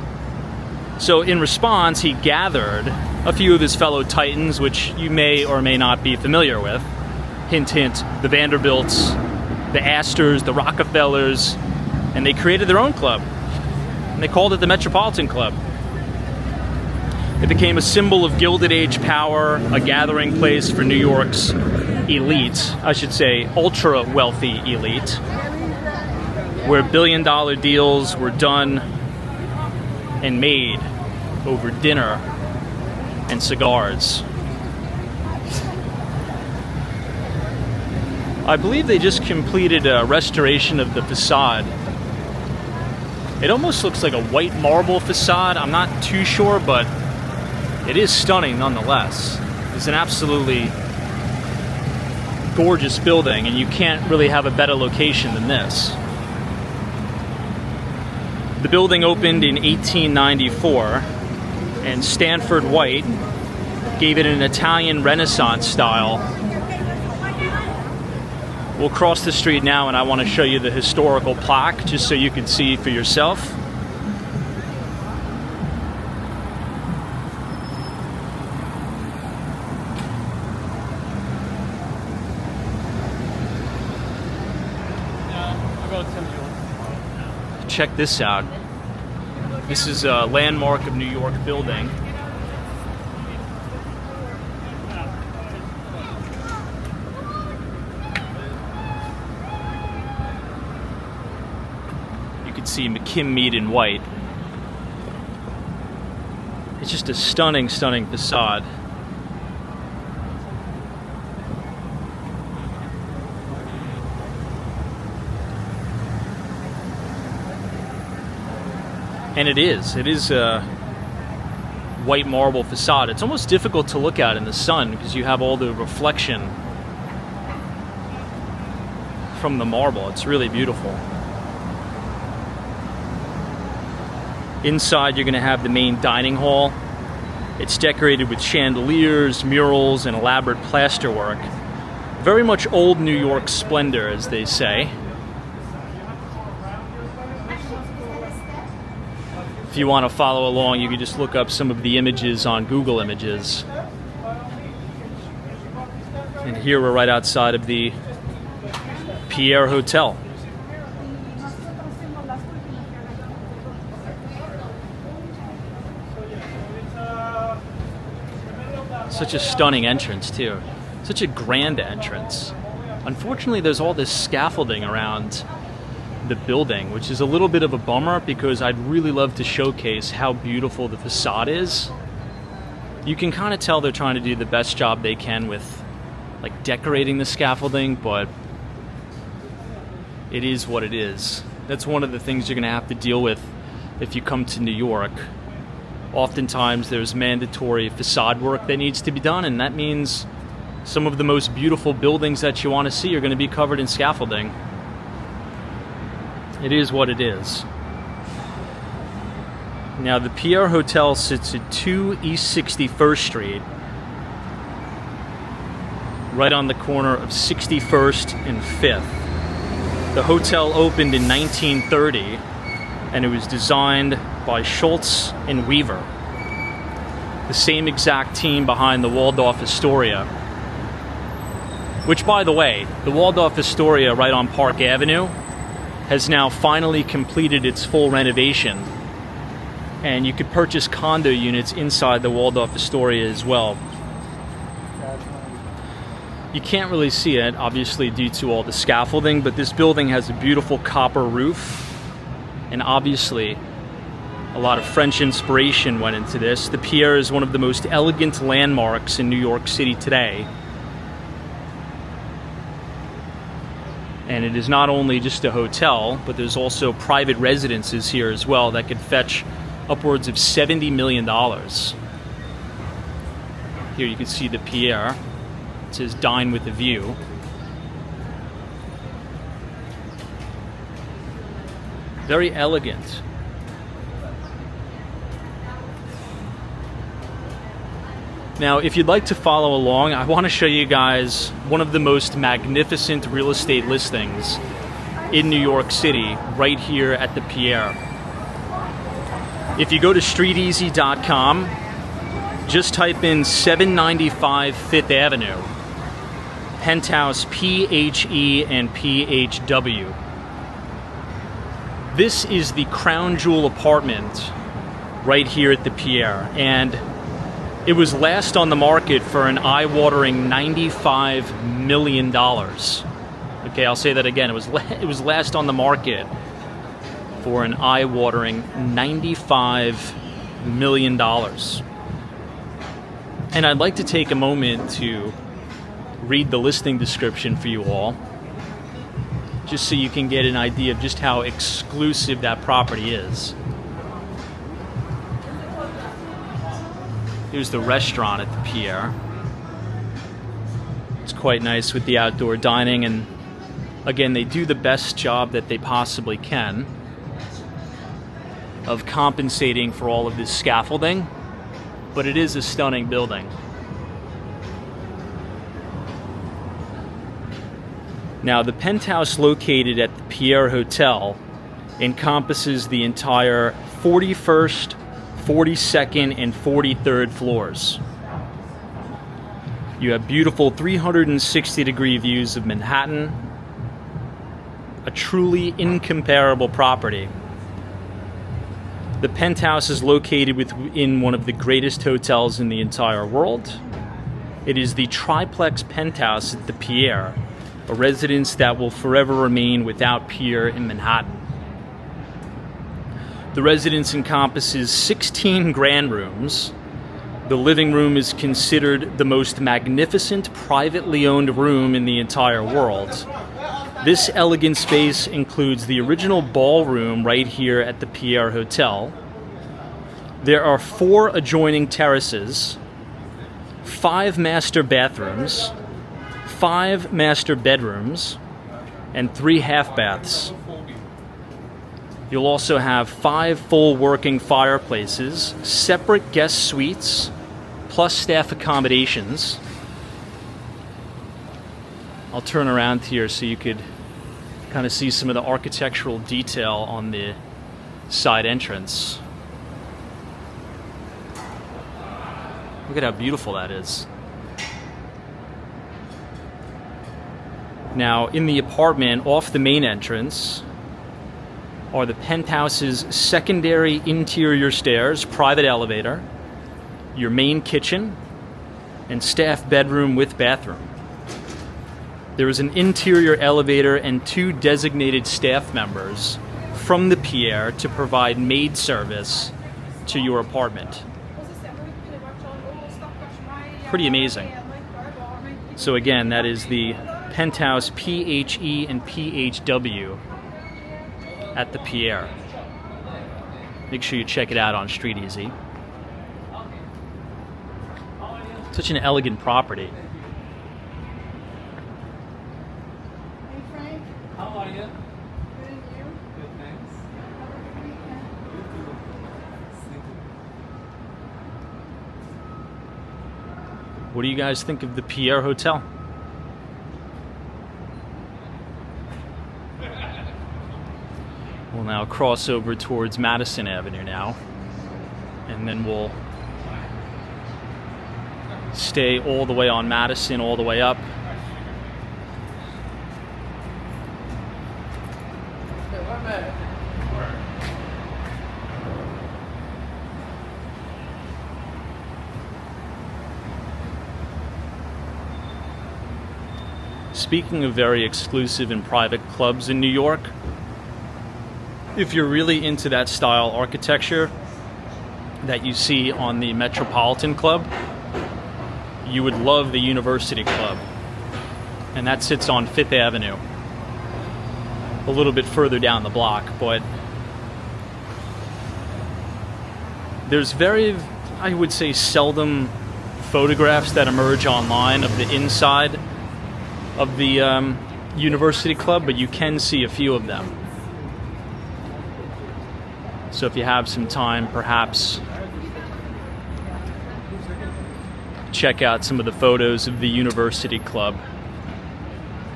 So in response, he gathered a few of his fellow titans, which you may or may not be familiar with. Hint, hint, the Vanderbilts, the Astors, the Rockefellers, and they created their own club. And they called it the Metropolitan Club. It became a symbol of Gilded Age power, a gathering place for New York's elite, I should say ultra-wealthy elite, where billion-dollar deals were done and made over dinner and cigars. I believe they just completed a restoration of the facade. It almost looks like a white marble facade. I'm not too sure, but it is stunning nonetheless. is an absolutely gorgeous building, and you can't really have a better location than this. The building opened in 1894, and Stanford White gave it an Italian Renaissance style. We'll cross the street now, and I want to show you the historical plaque just so you can see for yourself. Check this out. This is a landmark of New York building. You can see McKim, Mead and White. It's just a stunning, stunning facade. And it is a white marble facade. It's almost difficult to look at in the sun because you have all the reflection from the marble. It's really beautiful. Inside you're going to have the main dining hall. It's decorated with chandeliers, murals, and elaborate plasterwork. Very much old New York splendor, as they say. If you want to follow along, you can just look up some of the images on Google Images. And here we're right outside of the Pierre Hotel. Such a stunning entrance, too. Such a grand entrance. Unfortunately, there's all this scaffolding around the building, which is a little bit of a bummer because I'd really love to showcase how beautiful the facade is. You can kind of tell they're trying to do the best job they can with like decorating the scaffolding, but it is what it is. That's one of the things you're going to have to deal with if you come to New York. Oftentimes there's mandatory facade work that needs to be done, and that means some of the most beautiful buildings that you want to see are going to be covered in scaffolding. It is what it is. Now, the Pierre Hotel sits at 2 East 61st Street, right on the corner of 61st and 5th. The hotel opened in 1930, and it was designed by Schultz and Weaver, the same exact team behind the Waldorf Astoria. Which, by the way, the Waldorf Astoria right on Park Avenue has now finally completed its full renovation, and you could purchase condo units inside the Waldorf Astoria as well. You can't really see it, obviously, due to all the scaffolding, but this building has a beautiful copper roof, and obviously a lot of French inspiration went into this. The Pierre is one of the most elegant landmarks in New York City today. And it is not only just a hotel, but there's also private residences here as well that could fetch upwards of $70 million. Here you can see the Pierre. It says "Dine with a View." Very elegant. Now, if you'd like to follow along, I want to show you guys one of the most magnificent real estate listings in New York City, right here at the Pierre. If you go to streeteasy.com, just type in 795 Fifth Avenue, penthouse PHE and PHW. This is the crown jewel apartment right here at the Pierre, and it was last on the market for an eye-watering $95 million. Okay, I'll say that again. It was last on the market for an eye-watering $95 million. And I'd like to take a moment to read the listing description for you all, just so you can get an idea of just how exclusive that property is. Here's the restaurant at the Pierre. It's quite nice with the outdoor dining, and again, they do the best job that they possibly can of compensating for all of this scaffolding, but it is a stunning building. Now, the penthouse located at the Pierre Hotel encompasses the entire 41st, 42nd, and 43rd floors. You have beautiful 360-degree views of Manhattan, a truly incomparable property. The penthouse is located within one of the greatest hotels in the entire world. It is the triplex penthouse at the Pierre, a residence that will forever remain without peer in Manhattan. The residence encompasses 16 grand rooms. The living room is considered the most magnificent privately owned room in the entire world. This elegant space includes the original ballroom right here at the Pierre Hotel. There are 4 adjoining terraces, 5 master bathrooms, 5 master bedrooms, and 3 half baths. You'll also have 5 full working fireplaces, separate guest suites, plus staff accommodations. I'll turn around here so you could kind of see some of the architectural detail on the side entrance. Look at how beautiful that is. Now, in the apartment off the main entrance are the penthouse's secondary interior stairs, private elevator, your main kitchen, and staff bedroom with bathroom. There is an interior elevator and 2 designated staff members from the Pierre to provide maid service to your apartment. Pretty amazing. So again, that is the penthouse PHE and PHW at the Pierre. Make sure you check it out on Street Easy. Such an elegant property. Hey Frank. How are you? Good and you? Good, thanks. What do you guys think of the Pierre Hotel? We'll now cross over towards Madison Avenue now, and then we'll stay all the way on Madison, all the way up. Speaking of very exclusive and private clubs in New York, if you're really into that style architecture that you see on the Metropolitan Club, you would love the University Club. And that sits on 5th Avenue, a little bit further down the block, but there's very, I would say, seldom photographs that emerge online of the inside of the University Club, but you can see a few of them. So if you have some time, perhaps check out some of the photos of the University Club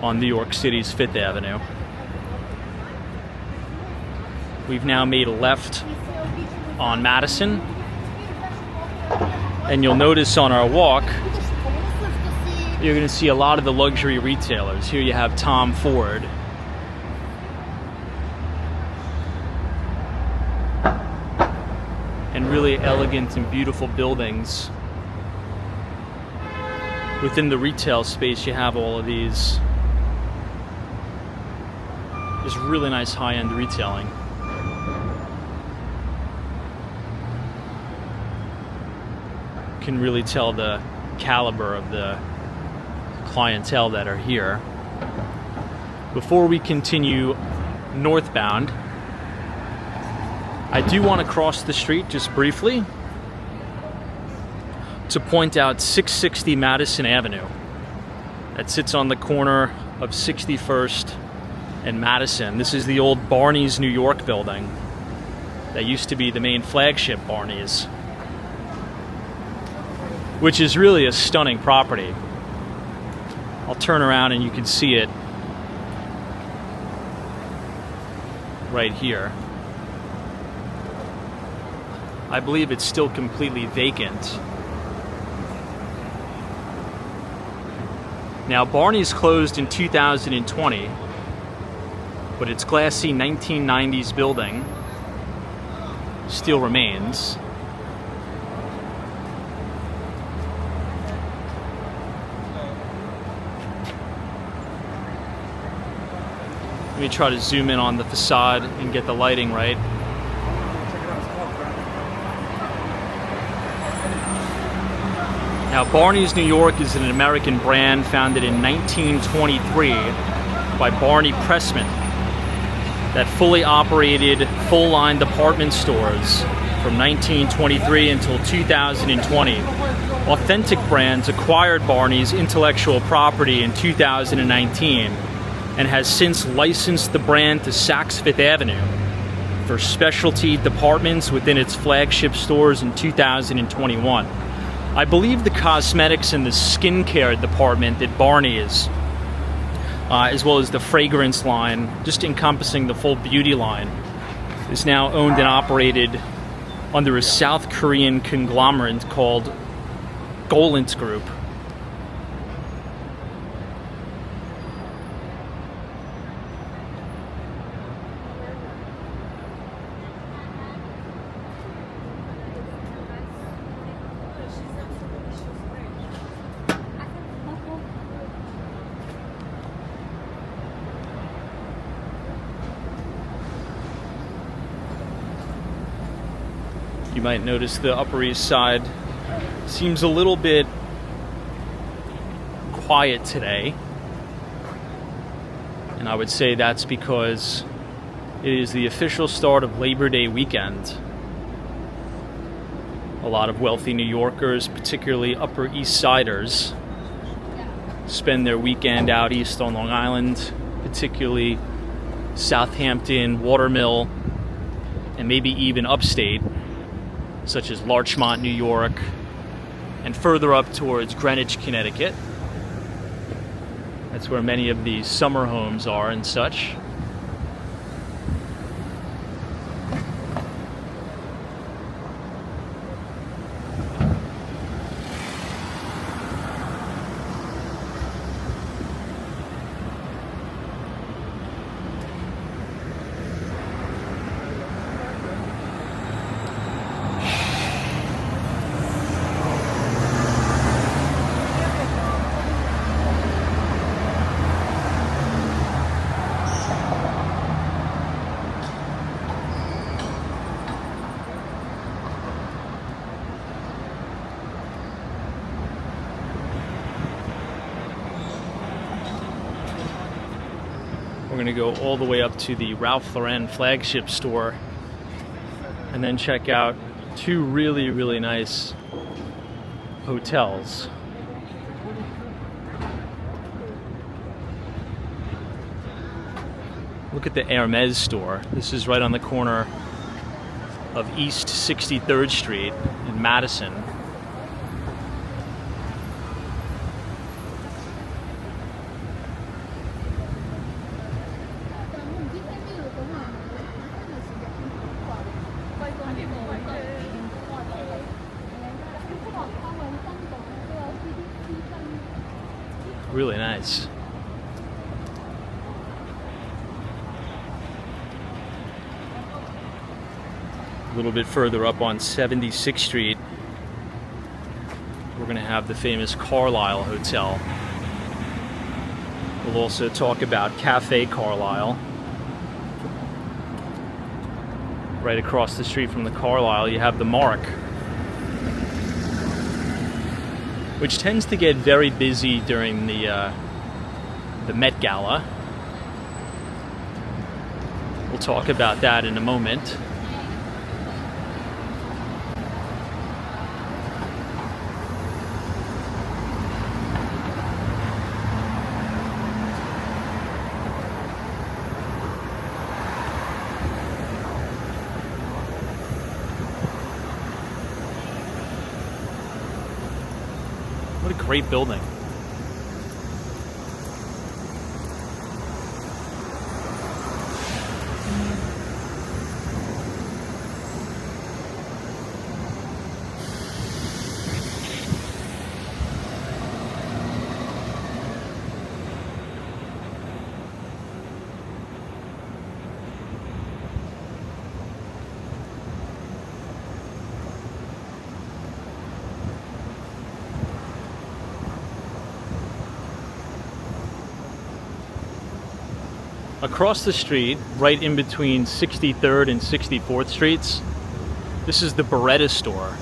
on New York City's 5th Avenue. We've now made a left on Madison, and you'll notice on our walk you're going to see a lot of the luxury retailers. Here you have Tom Ford. And really elegant and beautiful buildings. Within the retail space, you have all of these. Just really nice high-end retailing. You can really tell the caliber of the clientele that are here. Before we continue northbound, I do want to cross the street just briefly to point out 660 Madison Avenue. that sits on the corner of 61st and Madison. This is the old Barney's New York building that used to be the main flagship Barney's, which is really a stunning property. I'll turn around and you can see it right here. I believe it's still completely vacant. Now, Barney's closed in 2020, but its classy 1990s building still remains. Let me try to zoom in on the facade and get the lighting right. Now, Barney's New York is an American brand founded in 1923 by Barney Pressman that fully operated full-line department stores from 1923 until 2020. Authentic Brands acquired Barney's intellectual property in 2019 and has since licensed the brand to Saks Fifth Avenue for specialty departments within its flagship stores in 2021. I believe the cosmetics and the skincare department at Barney's, as well as the fragrance line, just encompassing the full beauty line, is now owned and operated under a South Korean conglomerate called Golint Group. You might notice the Upper East Side seems a little bit quiet today. And I would say that's because it is the official start of Labor Day weekend. A lot of wealthy New Yorkers, particularly Upper East Siders, spend their weekend out east on Long Island, particularly Southampton, Watermill, and maybe even upstate, such as Larchmont, New York, and further up towards Greenwich, Connecticut. That's where many of these summer homes are and such. We're going to go all the way up to the Ralph Lauren flagship store and then check out two really, really nice hotels. Look at the Hermes store. This is right on the corner of East 63rd Street in Madison. Really nice. A little bit further up on 76th Street, we're going to have the famous Carlyle Hotel. We'll also talk about Cafe Carlyle. Right across the street from the Carlyle, you have the Mark, which tends to get very busy during the Met Gala. We'll talk about that in a moment. great building. Across the street, right in between 63rd and 64th Streets, this is the Beretta store.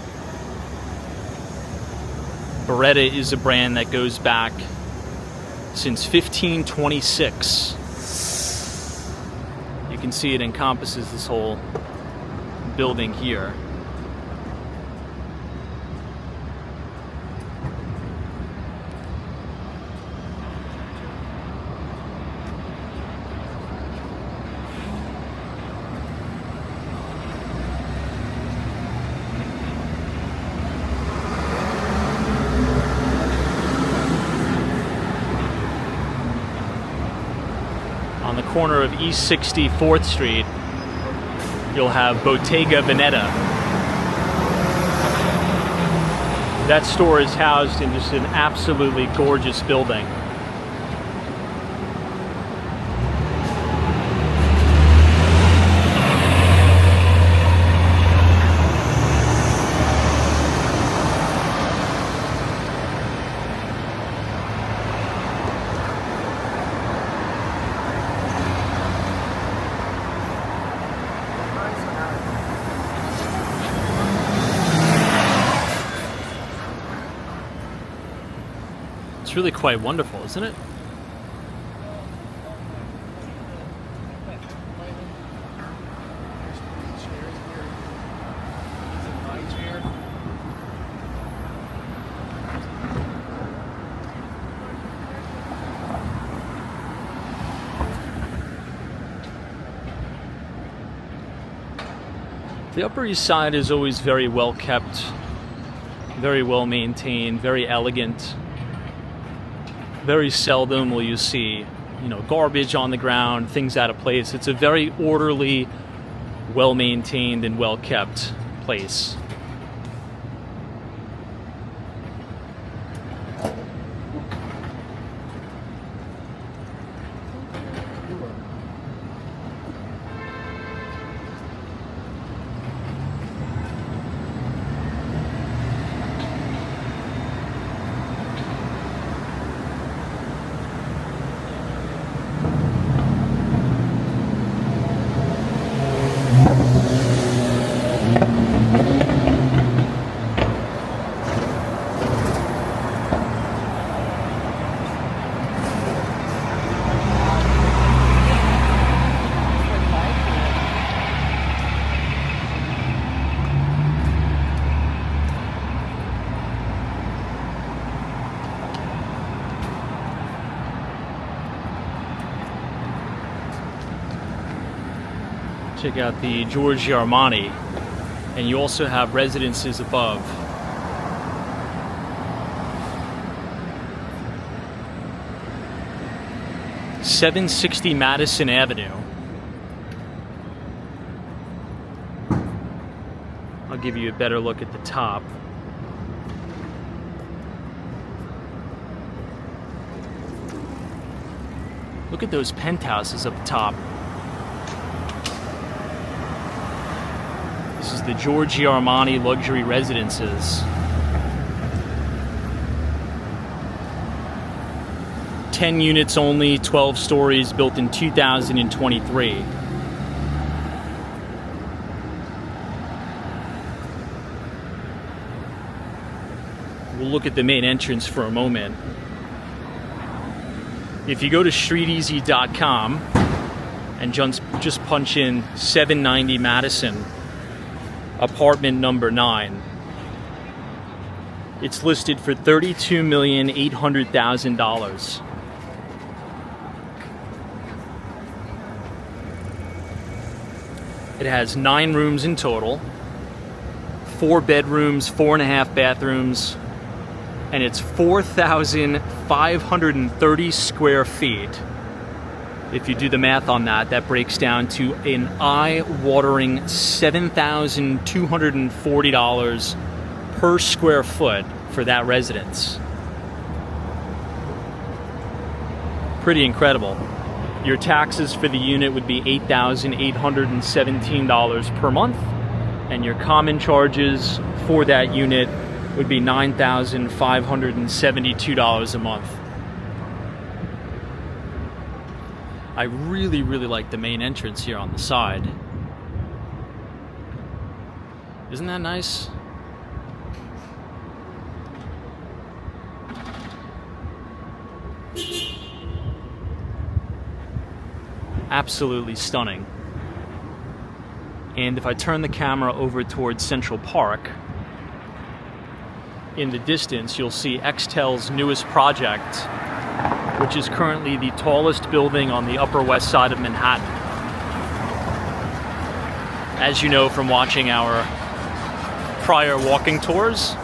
Beretta is a brand that goes back since 1526. You can see it encompasses this whole building here. On the corner of East 64th Street, you'll have Bottega Veneta. That store is housed in just an absolutely gorgeous building. It's really quite wonderful, isn't it? The Upper East Side is always very well kept, very well maintained, very elegant. Very seldom will you see, garbage on the ground, things out of place. It's a very orderly, well-maintained, and well-kept place. Check out the Giorgio Armani, and you also have residences above. "760 Madison Avenue." I'll give you a better look at the top. Look at those penthouses up top. This is the Giorgio Armani Luxury Residences. 10 units only, 12 stories, built in 2023. We'll look at the main entrance for a moment. If you go to streeteasy.com and just punch in 790 Madison, apartment number 9, it's listed for $32,800,000. It has 9 rooms in total, 4 bedrooms, 4.5 bathrooms, and it's 4,530 square feet. If you do the math on that, that breaks down to an eye-watering $7,240 per square foot for that residence. Pretty incredible. Your taxes for the unit would be $8,817 per month, and your common charges for that unit would be $9,572 a month. I really like the main entrance here on the side. Isn't that nice? Absolutely stunning. And if I turn the camera over towards Central Park, in the distance you'll see Extel's newest project, which is currently the tallest building on the Upper West Side of Manhattan. As you know from watching our prior walking tours,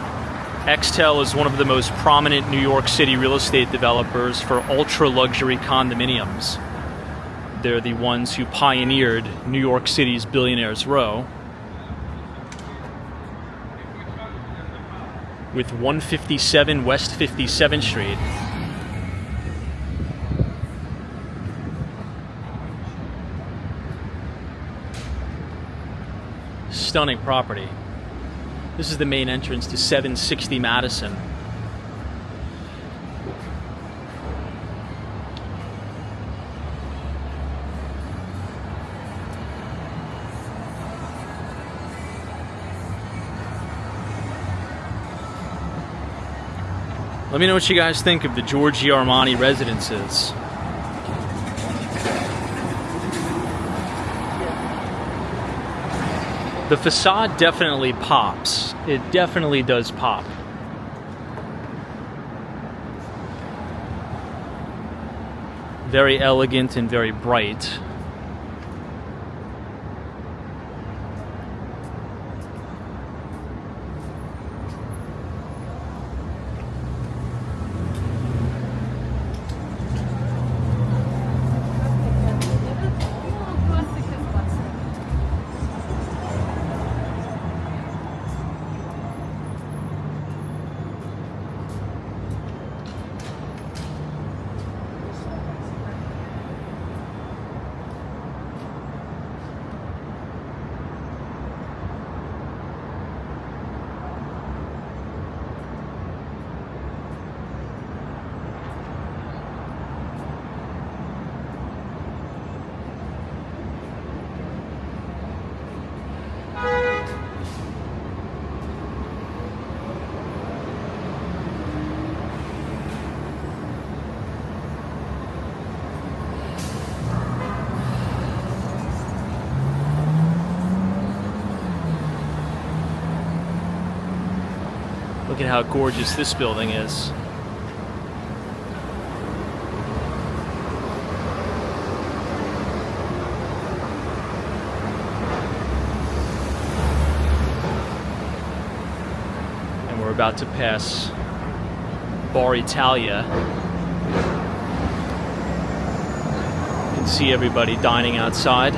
Extel is one of the most prominent New York City real estate developers for ultra-luxury condominiums. They're the ones who pioneered New York City's Billionaires Row, with 157 West 57th Street. Stunning property. This is the main entrance to 760 Madison. Let me know what you guys think of the Giorgio Armani residences. The facade definitely pops. It definitely does pop. Very elegant and very bright. Look at how gorgeous this building is. And we're about to pass Bar Italia. You can see everybody dining outside.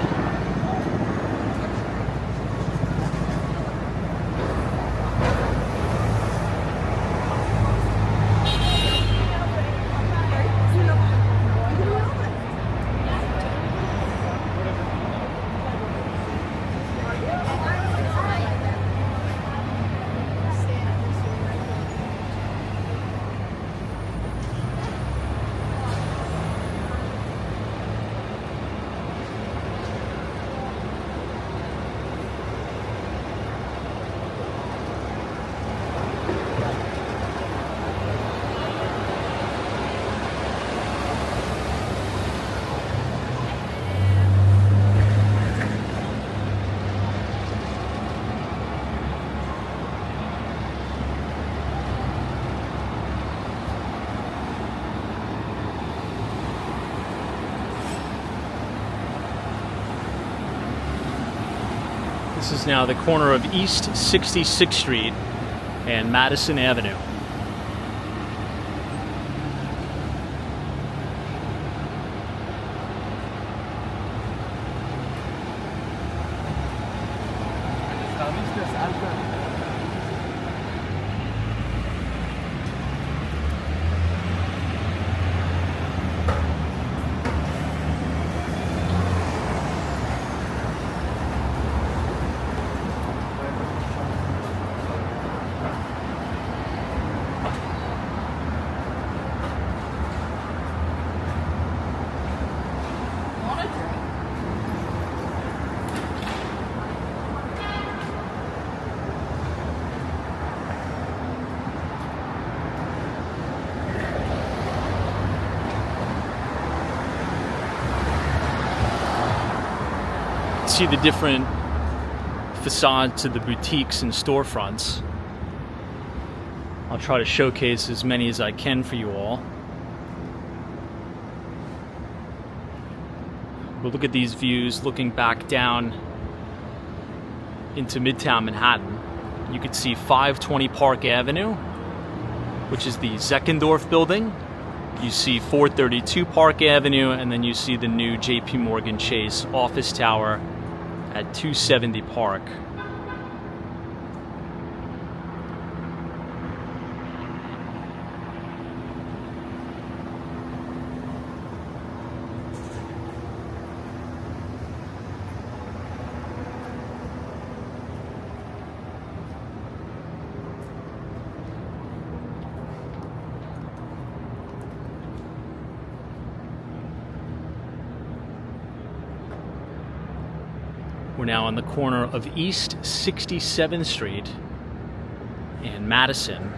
This is now the corner of East 66th Street and Madison Avenue. see the different facades to the boutiques and storefronts. I'll try to showcase as many as I can for you all. We'll look at these views looking back down into Midtown Manhattan. You could see 520 Park Avenue, which is the Zeckendorf building. You see 432 Park Avenue, and then you see the new JP Morgan Chase office tower at 270 Park. We're now on the corner of East 67th Street and Madison.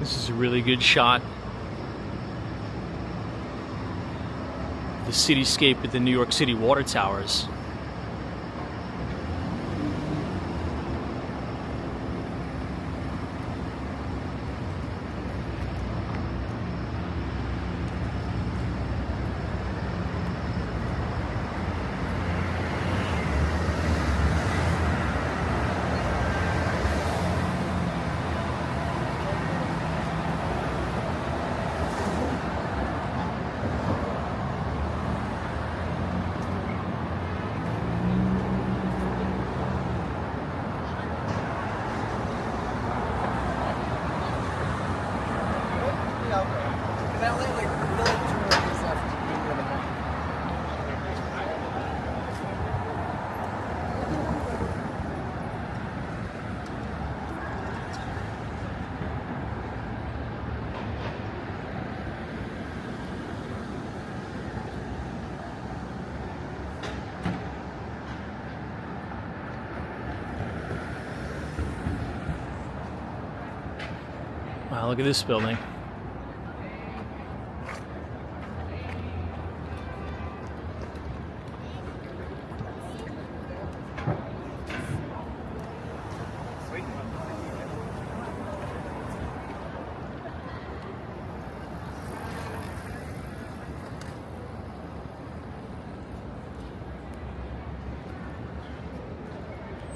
This is a really good shot. The cityscape at the New York City water towers. Wow, look at this building.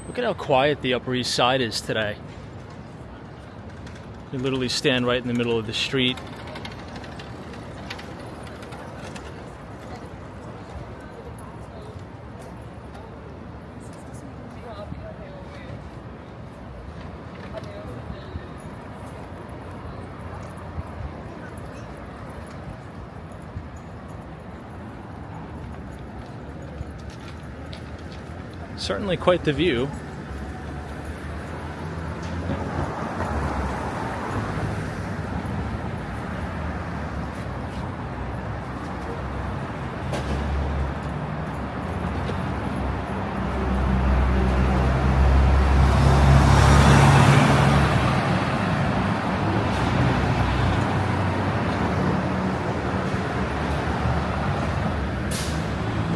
Look at how quiet the Upper East Side is today. You literally stand right in the middle of the street. Certainly quite the view.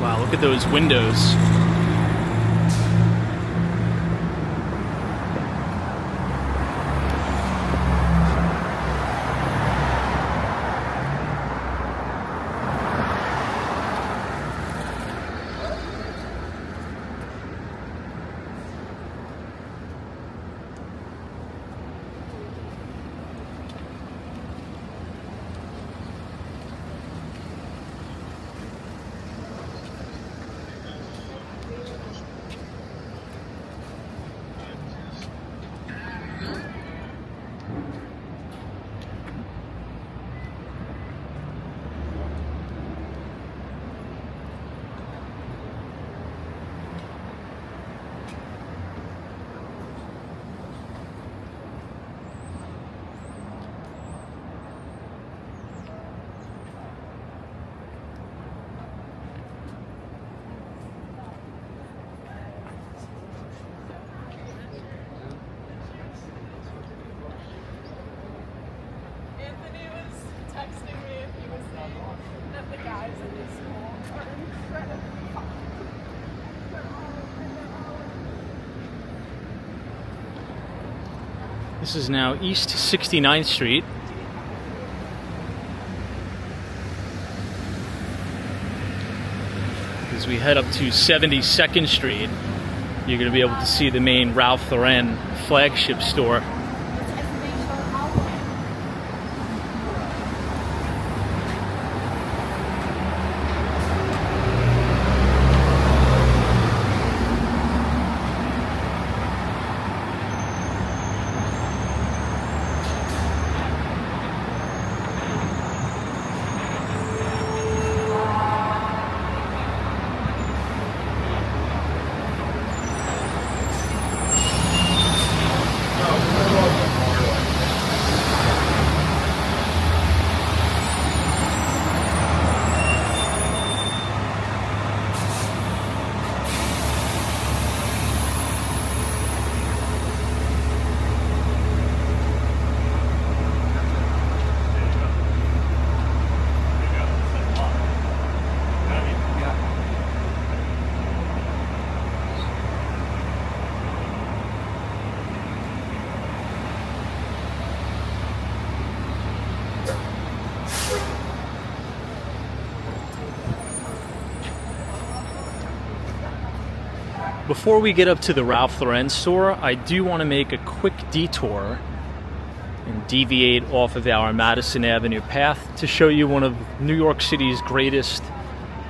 Wow, look at those windows. Anthony was texting me if he was saying that the guys in his school are incredibly fun. This is now East 69th Street. As we head up to 72nd Street, you're going to be able to see the main Ralph Lauren flagship store. Before we get up to the Ralph Lauren store, I do want to make a quick detour and deviate off of our Madison Avenue path to show you one of New York City's greatest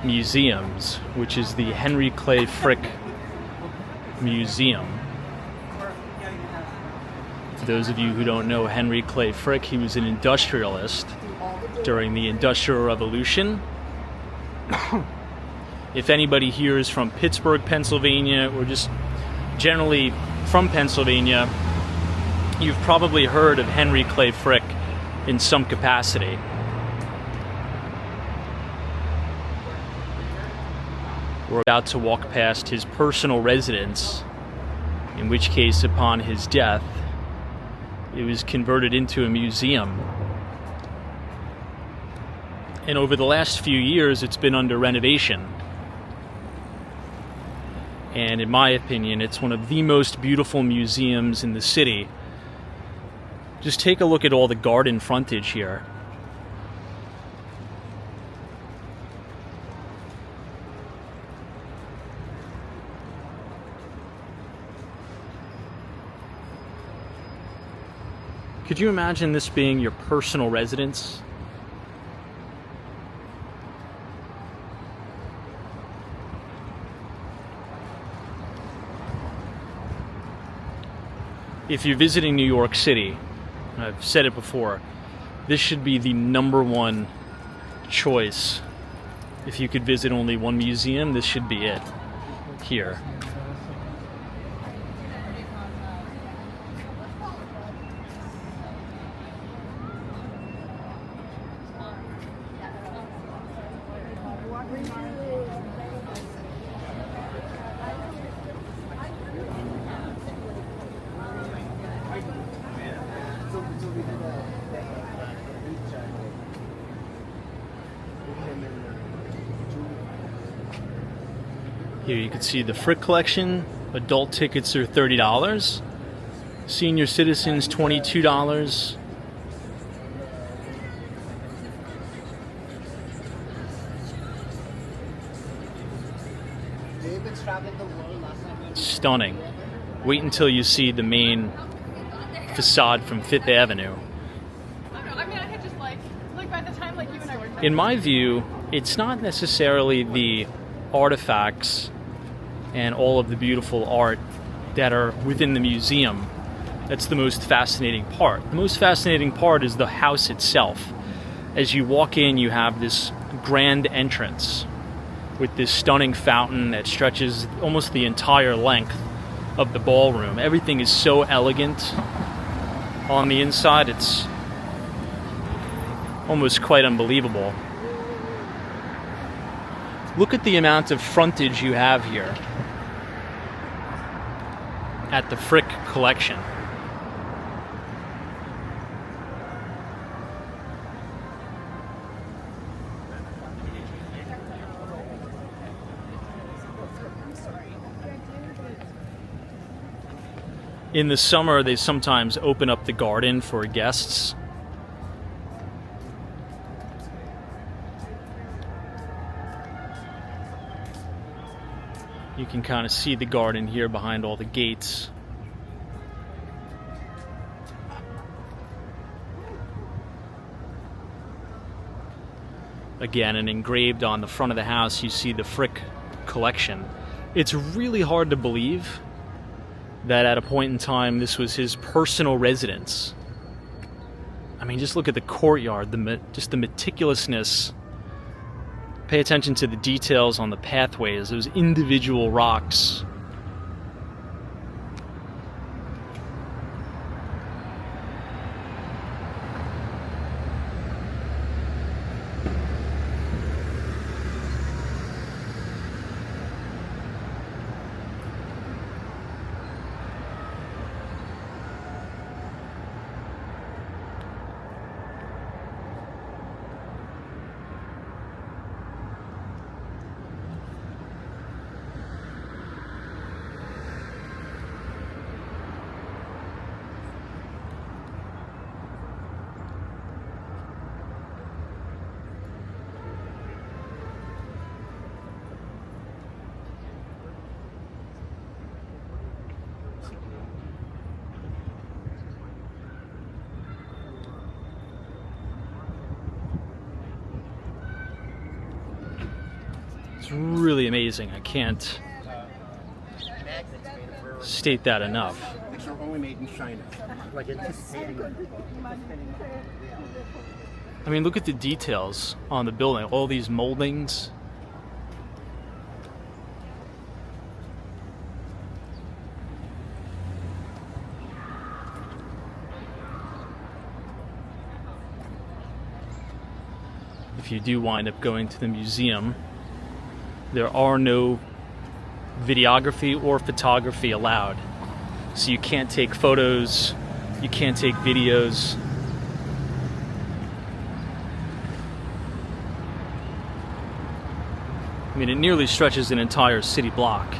museums, which is the Henry Clay Frick Museum. For those of you who don't know Henry Clay Frick, he was an industrialist during the Industrial Revolution. If anybody here is from Pittsburgh, Pennsylvania, or just generally from Pennsylvania, you've probably heard of Henry Clay Frick in some capacity. We're about to walk past his personal residence, in which case, upon his death, it was converted into a museum. And over the last few years, it's been under renovation. And in my opinion, it's one of the most beautiful museums in the city. Just take a look at all the garden frontage here. Could you imagine this being your personal residence? If you're visiting New York City, I've said it before, this should be the #1 choice. If you could visit only one museum, this should be it here. Here you can see the Frick collection. Adult tickets are $30. Senior citizens, $22. Stunning. Wait until you see the main facade from Fifth Avenue. I mean, I could just like by the time like you and I were done. In my view, it's not necessarily the artifacts and all of the beautiful art that are within the museum that's the most fascinating part. The most fascinating part is the house itself. As you walk in, you have this grand entrance with this stunning fountain that stretches almost the entire length of the ballroom. Everything is so elegant on the inside, it's almost quite unbelievable. Look at the amount of frontage you have here at the Frick collection. In the summer, they sometimes open up the garden for guests. You can kind of see the garden here behind all the gates. Again, and engraved on the front of the house, you see the Frick collection. It's really hard to believe that at a point in time this was his personal residence. I mean, just look at the courtyard, just the meticulousness. Pay attention to the details on the pathways, those individual rocks. It's really amazing. I can't state that enough. Which are only made in China. Like anticipating. I mean, look at the details on the building. All these moldings. If you do wind up going to the museum, there are no videography or photography allowed. So you can't take photos, you can't take videos. I mean, it nearly stretches an entire city block.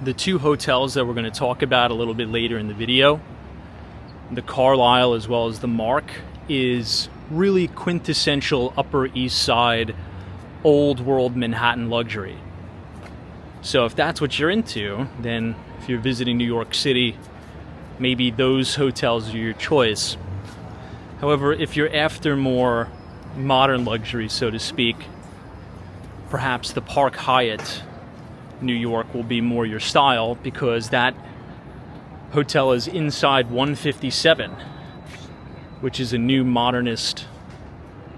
The two hotels that we're going to talk about a little bit later in the video, the Carlisle as well as the Mark, is really quintessential Upper East Side, old world Manhattan luxury. So if that's what you're into, then if you're visiting New York City, maybe those hotels are your choice. However, if you're after more modern luxury, so to speak, perhaps the Park Hyatt New York will be more your style, because that hotel is inside 157, which is a new modernist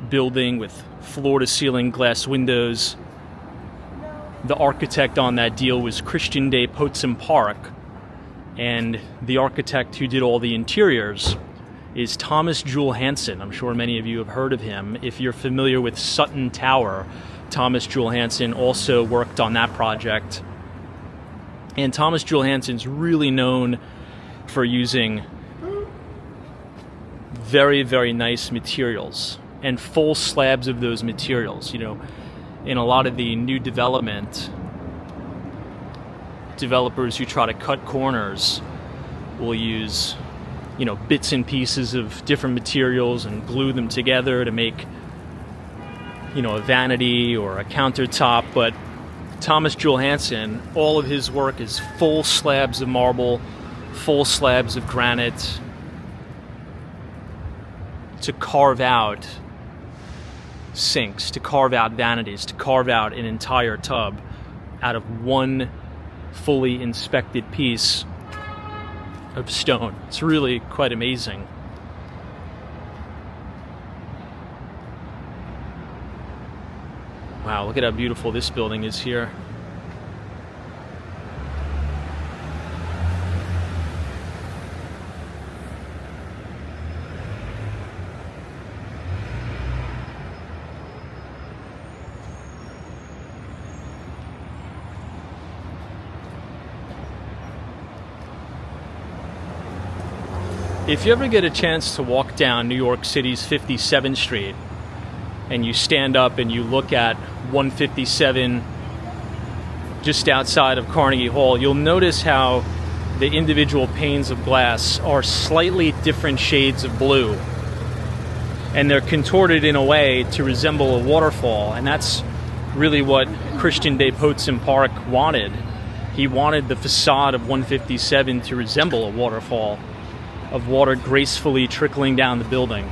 building with floor-to-ceiling glass windows. The architect on that deal was Christian de Potsdam Park, and the architect who did all the interiors is Thomas Jewel Hansen. I'm sure many of you have heard of him. If you're familiar with Sutton Tower, Thomas Jewel Hansen also worked on that project. And Thomas Jewel Hansen's really known for using very, very nice materials and full slabs of those materials. You know, in a lot of the new development, developers who try to cut corners will use, you know, bits and pieces of different materials and glue them together to make, you know, a vanity or a countertop. But Thomas Jewel Hansen, all of his work is full slabs of marble, full slabs of granite, to carve out sinks, to carve out vanities, to carve out an entire tub out of one fully inspected piece of stone. It's really quite amazing. Wow, look at how beautiful this building is here. If you ever get a chance to walk down New York City's 57th Street and you stand up and you look at 157 just outside of Carnegie Hall, you'll notice how the individual panes of glass are slightly different shades of blue. And they're contorted in a way to resemble a waterfall, and that's really what Christian de Potsdam wanted. He wanted the facade of 157 to resemble a waterfall of water gracefully trickling down the building.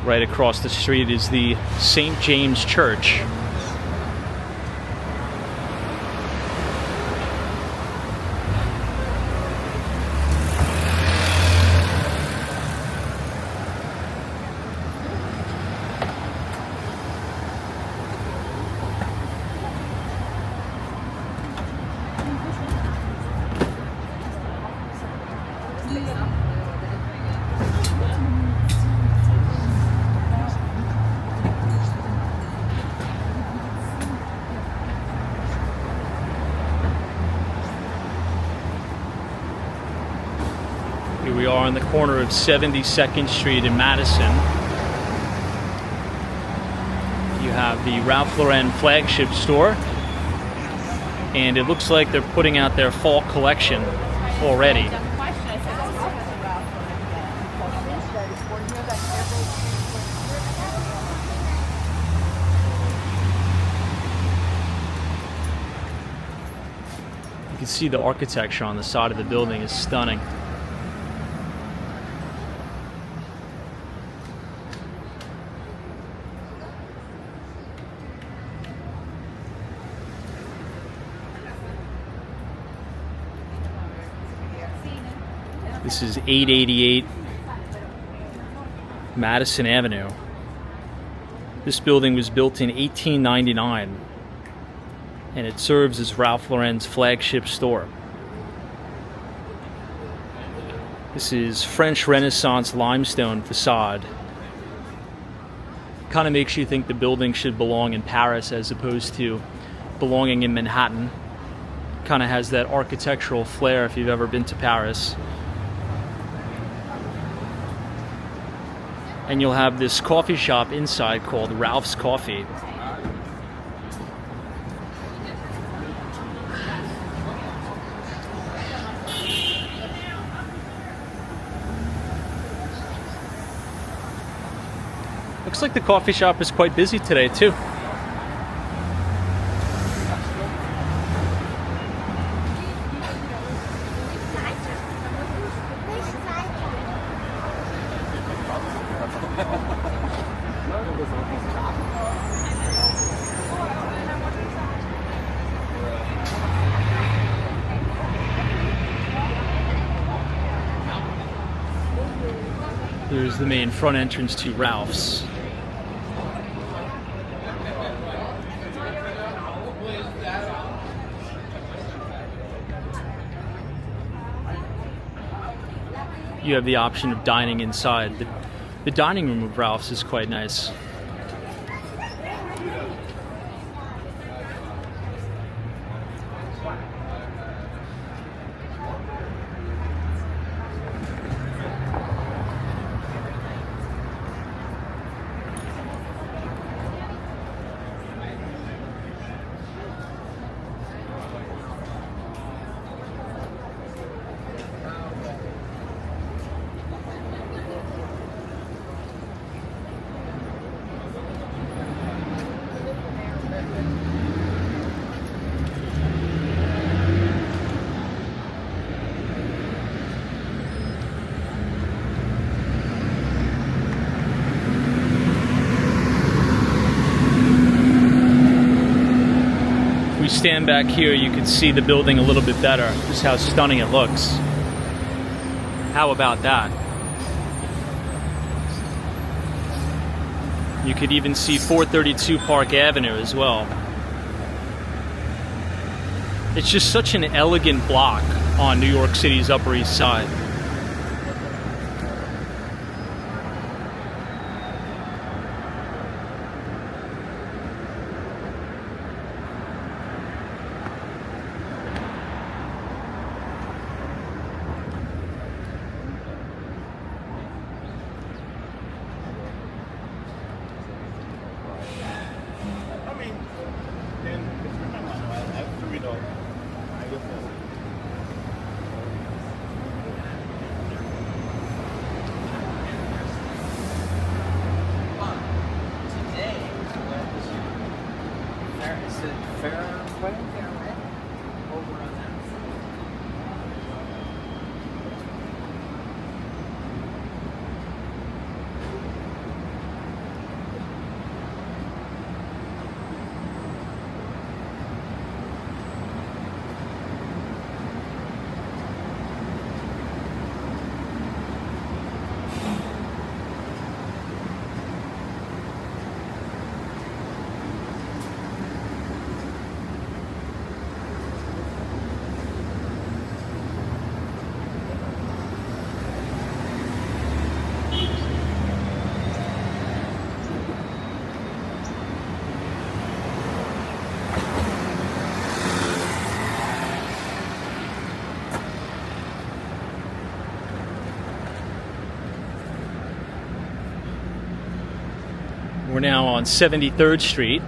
Right across the street is the St. James Church. Here we are on the corner of 72nd Street in Madison. You have the Ralph Lauren flagship store, and it looks like they're putting out their fall collection already. You can see the architecture on the side of the building is stunning. This is 888 Madison Avenue. This building was built in 1899, and it serves as Ralph Lauren's flagship store. This is French Renaissance limestone facade. Kind of makes you think the building should belong in Paris as opposed to belonging in Manhattan. Kind of has that architectural flair if you've ever been to Paris. And you'll have this coffee shop inside called Ralph's Coffee. Looks like the coffee shop is quite busy today too. Here's the main front entrance to Ralph's. you have the option of dining inside. The dining room of Ralph's is quite nice. We stand back here, you can see the building a little bit better, just how stunning it looks. How about that? You could even see 432 Park Avenue as well. It's just such an elegant block on New York City's Upper East Side. We're now on 73rd Street.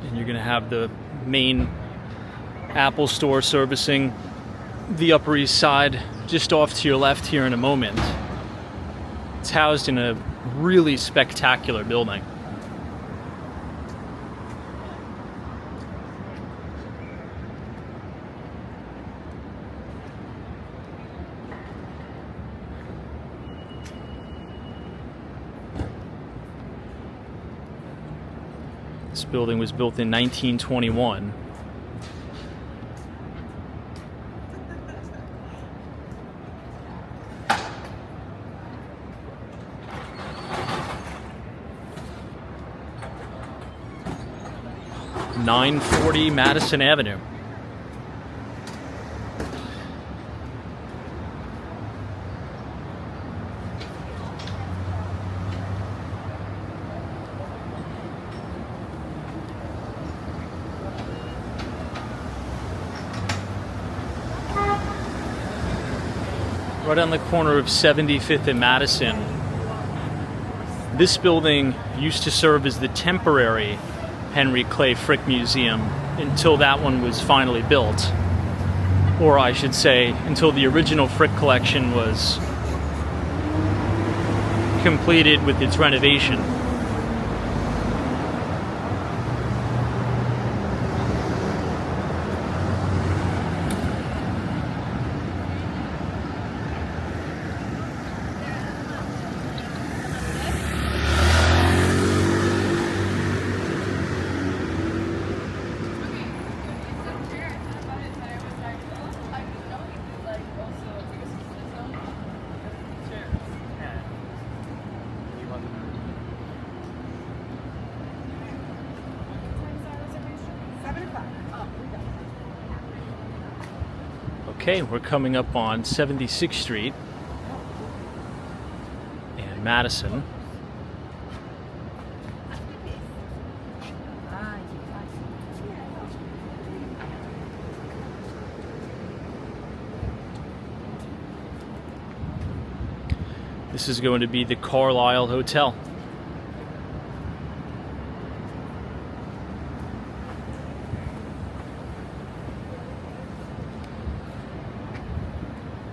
And you're going to have the main Apple store servicing the Upper East Side just off to your left here in a moment. It's housed in a really spectacular building. This building was built in 1921. (940) Madison Avenue. Right on the corner of 75th and Madison. This building used to serve as the temporary Henry Clay Frick Museum until that one was finally built. Or I should say, until the original Frick collection was completed with its renovation. Okay, we're coming up on 76th Street and Madison. This is going to be the Carlisle Hotel.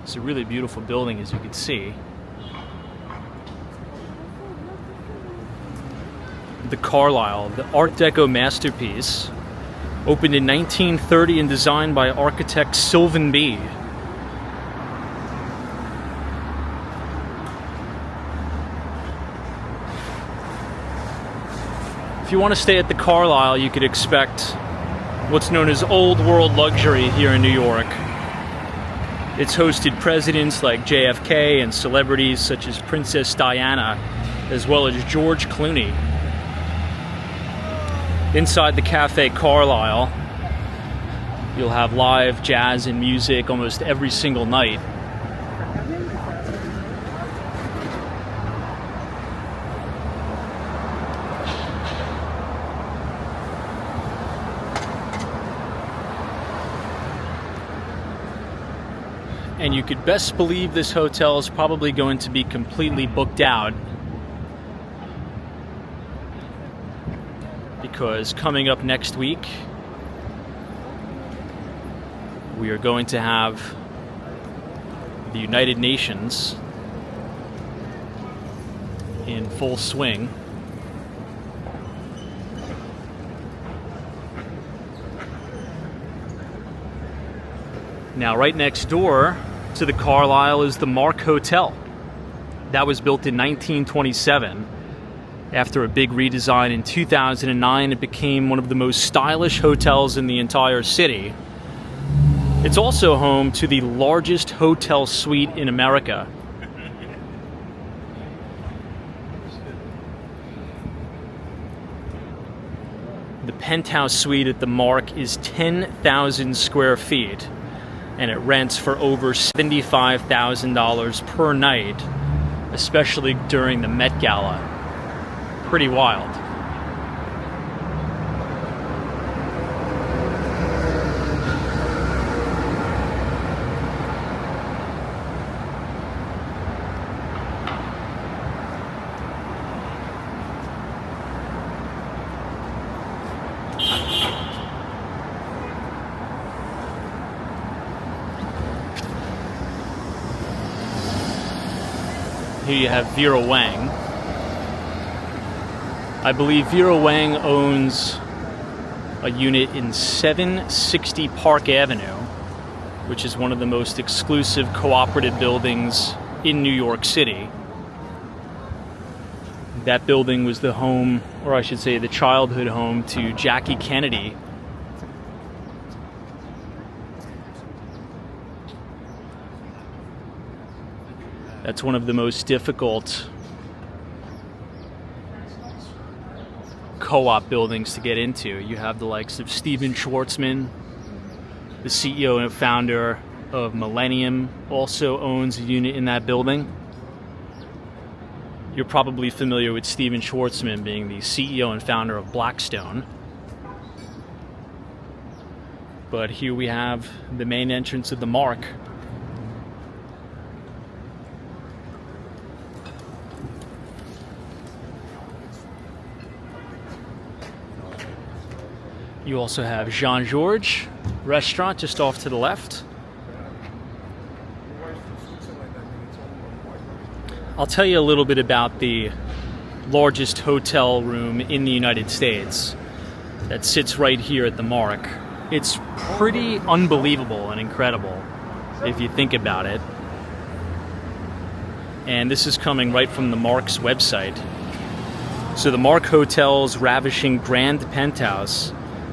It's a really beautiful building, as you can see. The Carlisle, the Art Deco masterpiece, opened in 1930 and designed by architect Sylvan B. If you want to stay at the Carlisle, you could expect what's known as old world luxury here in New York. It's hosted presidents like JFK and celebrities such as Princess Diana, as well as George Clooney. Inside the Cafe Carlisle, you'll have live jazz and music almost every single night. And you could best believe this hotel is probably going to be completely booked out, because coming up next week we are going to have the United Nations in full swing. Now, right next door to the Carlisle is the Mark Hotel. That was built in 1927. After a big redesign in 2009, it became one of the most stylish hotels in the entire city. It's also home to the largest hotel suite in America. The penthouse suite at the Mark is 10,000 square feet. And it rents for over $75,000 per night, especially during the Met Gala. Pretty wild. Here you have Vera Wang. I believe Vera Wang owns a unit in 760 Park Avenue, which is one of the most exclusive cooperative buildings in New York City. That building was the home, or I should say the childhood home, to Jackie Kennedy. That's one of the most difficult co-op buildings to get into. You have the likes of Steven Schwartzman, the CEO and founder of Millennium, also owns a unit in that building. You're probably familiar with Steven Schwartzman being the CEO and founder of Blackstone. But here we have the main entrance of the Mark. You also have Jean-Georges restaurant just off to the left. I'll tell you a little bit about the largest hotel room in the United States that sits right here at the Mark. It's pretty unbelievable and incredible if you think about it. And this is coming right from the Mark's website. So the Mark Hotel's ravishing grand penthouse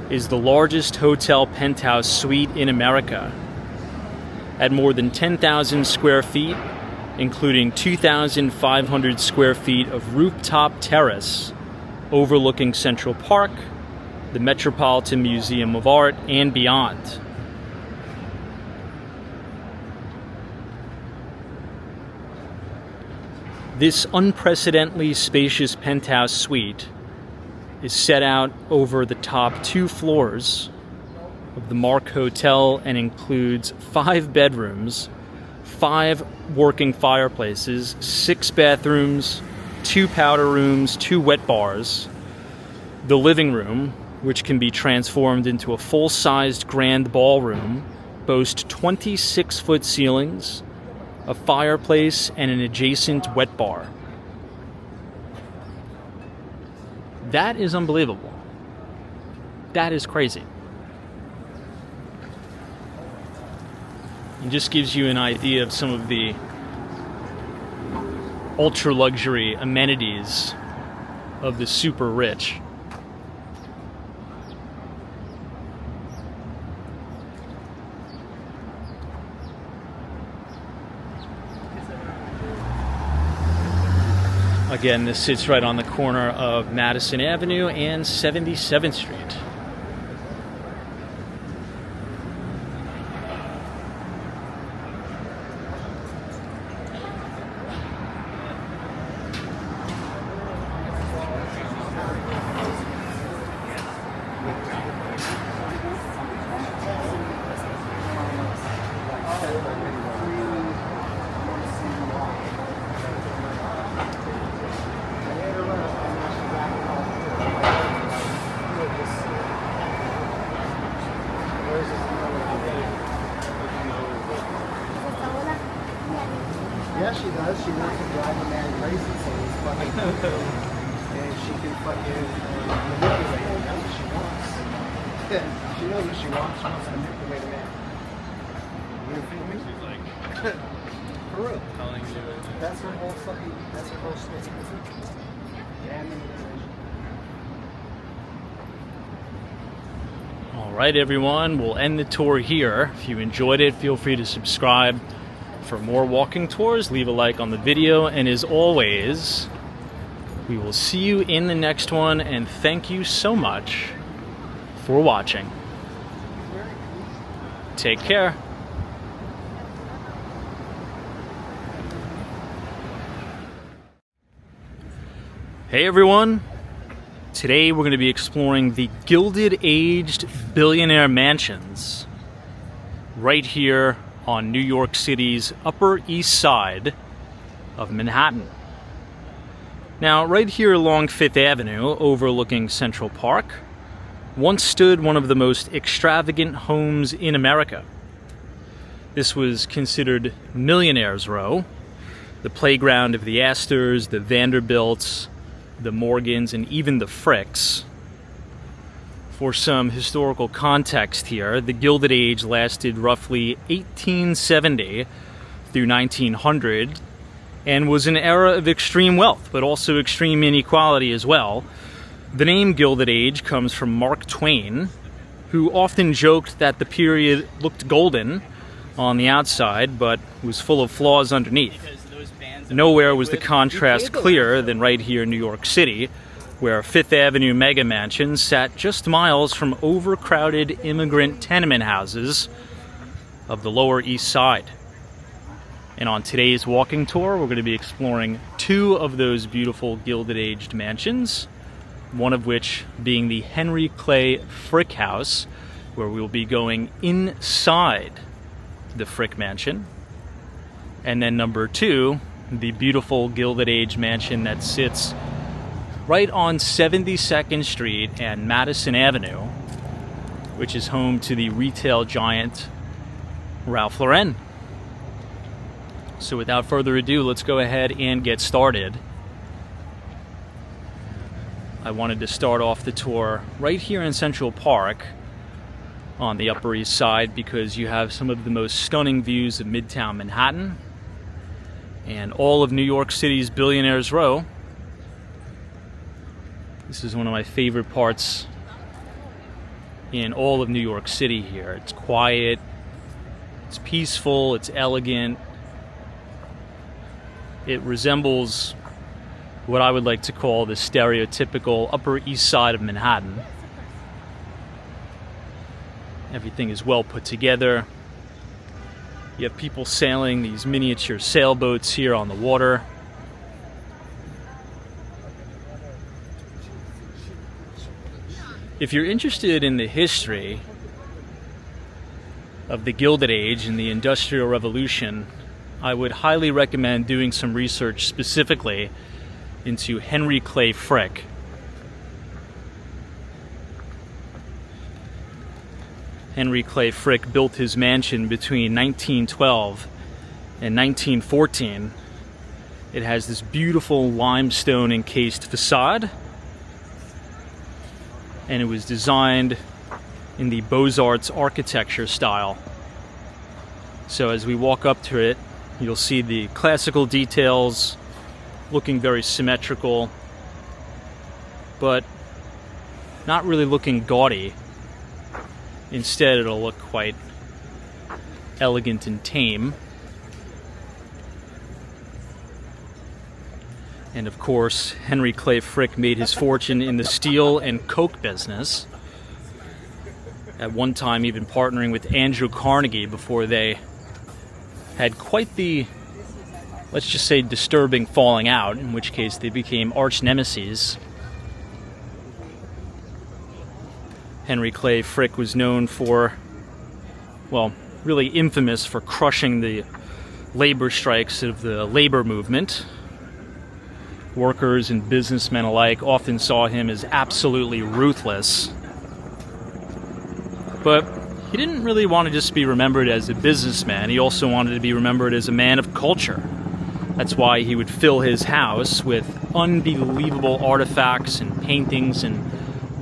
is the largest hotel penthouse suite in America. At more than 10,000 square feet, including 2,500 square feet of rooftop terrace overlooking Central Park, the Metropolitan Museum of Art, and beyond. This unprecedentedly spacious penthouse suite is set out over the top 2 floors of the Mark Hotel and includes 5 bedrooms, 5 working fireplaces, 6 bathrooms, 2 powder rooms, 2 wet bars. The living room, which can be transformed into a full-sized grand ballroom, boasts 26-foot ceilings, a fireplace, and an adjacent wet bar. That is unbelievable. That is crazy. It just gives you an idea of some of the ultra-luxury amenities of the super rich. Again, this sits right on the corner of Madison Avenue and 77th Street. Yeah, she does. She wants to drive a man crazy, so he's fucking and she can fucking manipulate him. That's what she wants. She knows what she wants. She wants to manipulate a man. You feel me? She's like, for real. Telling you. That's her whole fucking. That's her whole story. Yeah, manipulation. All right, everyone, we'll end the tour here. If you enjoyed it, feel free to subscribe. For more walking tours, leave a like on the video, and as always, we will see you in the next one, and thank you so much for watching. Take care. Hey everyone, today we're going to be exploring the Gilded Aged Billionaire Mansions right here on New York City's Upper East Side of Manhattan. Now, right here along 5th Avenue, overlooking Central Park, once stood one of the most extravagant homes in America. This was considered Millionaires Row, the playground of the Astors, the Vanderbilts, the Morgans, and even the Fricks. For some historical context here, the Gilded Age lasted roughly 1870 through 1900 and was an era of extreme wealth, but also extreme inequality as well. The name Gilded Age comes from Mark Twain, who often joked that the period looked golden on the outside, but was full of flaws underneath. Nowhere was the contrast clearer than right here in New York City, where 5th Avenue mega mansions sat just miles from overcrowded immigrant tenement houses of the Lower East Side. And on today's walking tour, we're going to be exploring 2 of those beautiful Gilded Aged mansions, one of which being the Henry Clay Frick House, where we will be going inside the Frick Mansion. And then number 2, the beautiful Gilded Age mansion that sits right on 72nd Street and Madison Avenue, which is home to the retail giant Ralph Lauren. So without further ado, let's go ahead and get started. I wanted to start off the tour right here in Central Park on the Upper East Side because you have some of the most stunning views of Midtown Manhattan and all of New York City's Billionaires Row. This is one of my favorite parts in all of New York City here. It's quiet, it's peaceful, it's elegant. It resembles what I would like to call the stereotypical Upper East Side of Manhattan. Everything is well put together. You have people sailing these miniature sailboats here on the water. If you're interested in the history of the Gilded Age and the Industrial Revolution, I would highly recommend doing some research specifically into Henry Clay Frick. Henry Clay Frick built his mansion between 1912 and 1914. It has this beautiful limestone encased facade, and it was designed in the Beaux-Arts architecture style. So as we walk up to it, you'll see the classical details looking very symmetrical, but not really looking gaudy. Instead, it'll look quite elegant and tame. And of course, Henry Clay Frick made his fortune in the steel and coke business, at one time even partnering with Andrew Carnegie before they had quite the, let's just say, disturbing falling out, in which case they became arch nemeses. Henry Clay Frick was known for, well, really infamous for crushing the labor strikes of the labor movement. Workers and businessmen alike often saw him as absolutely ruthless. But he didn't really want to just be remembered as a businessman. He also wanted to be remembered as a man of culture. That's why he would fill his house with unbelievable artifacts and paintings and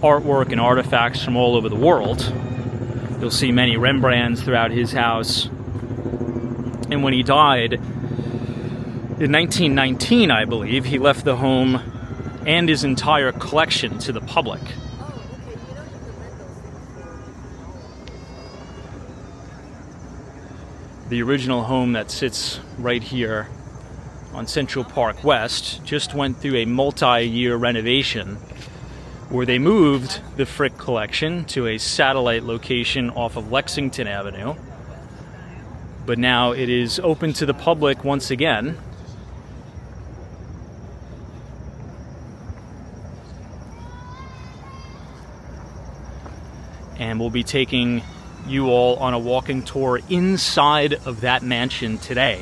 artwork and artifacts from all over the world. You'll see many Rembrandts throughout his house. And when he died, in 1919, I believe, he left the home and his entire collection to the public. The original home that sits right here on Central Park West just went through a multi-year renovation where they moved the Frick collection to a satellite location off of Lexington Avenue. But now it is open to the public once again. And we'll be taking you all on a walking tour inside of that mansion today,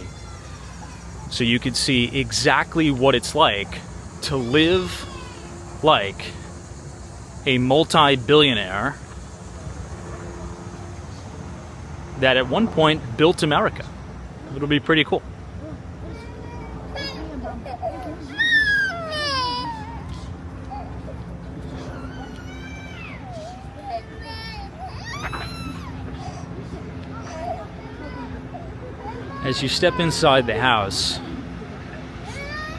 so you could see exactly what it's like to live like a multi-billionaire that at one point built America. It'll be pretty cool. As you step inside the house,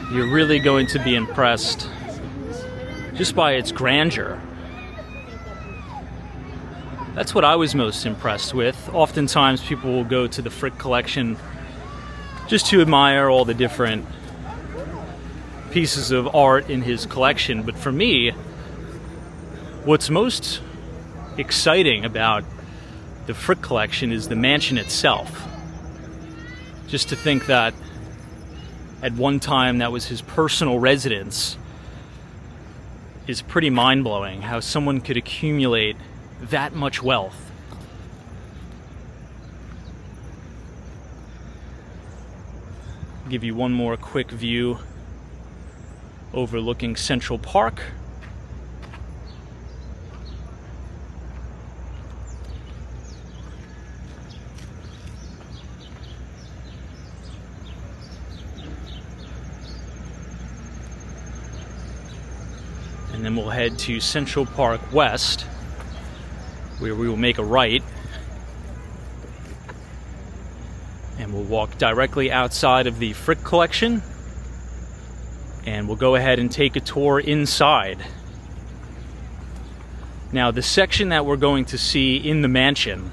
you're really going to be impressed just by its grandeur. That's what I was most impressed with. Oftentimes people will go to the Frick collection just to admire all the different pieces of art in his collection. But for me, what's most exciting about the Frick collection is the mansion itself. Just to think that at one time that was his personal residence is pretty mind-blowing, how someone could accumulate that much wealth. Give you one more quick view overlooking Central Park. and then we'll head to Central Park West, where we will make a right, and we'll walk directly outside of the Frick Collection, and we'll go ahead and take a tour inside. Now, the section that we're going to see in the mansion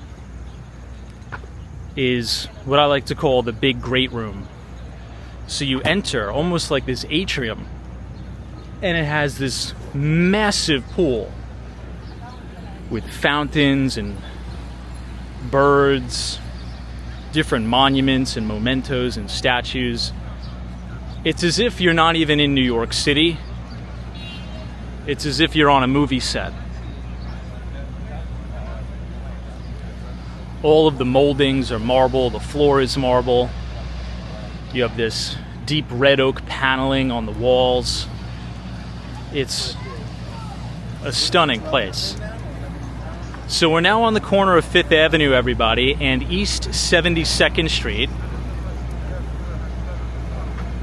is what I like to call the big great room. So you enter almost like this atrium, and it has this massive pool with fountains and birds, different monuments and mementos and statues. It's as if you're not even in New York City. It's as if you're on a movie set. All of the moldings are marble, the floor is marble. You have this deep red oak paneling on the walls. It's a stunning place. So we're now on the corner of 5th Avenue, everybody, and East 72nd Street.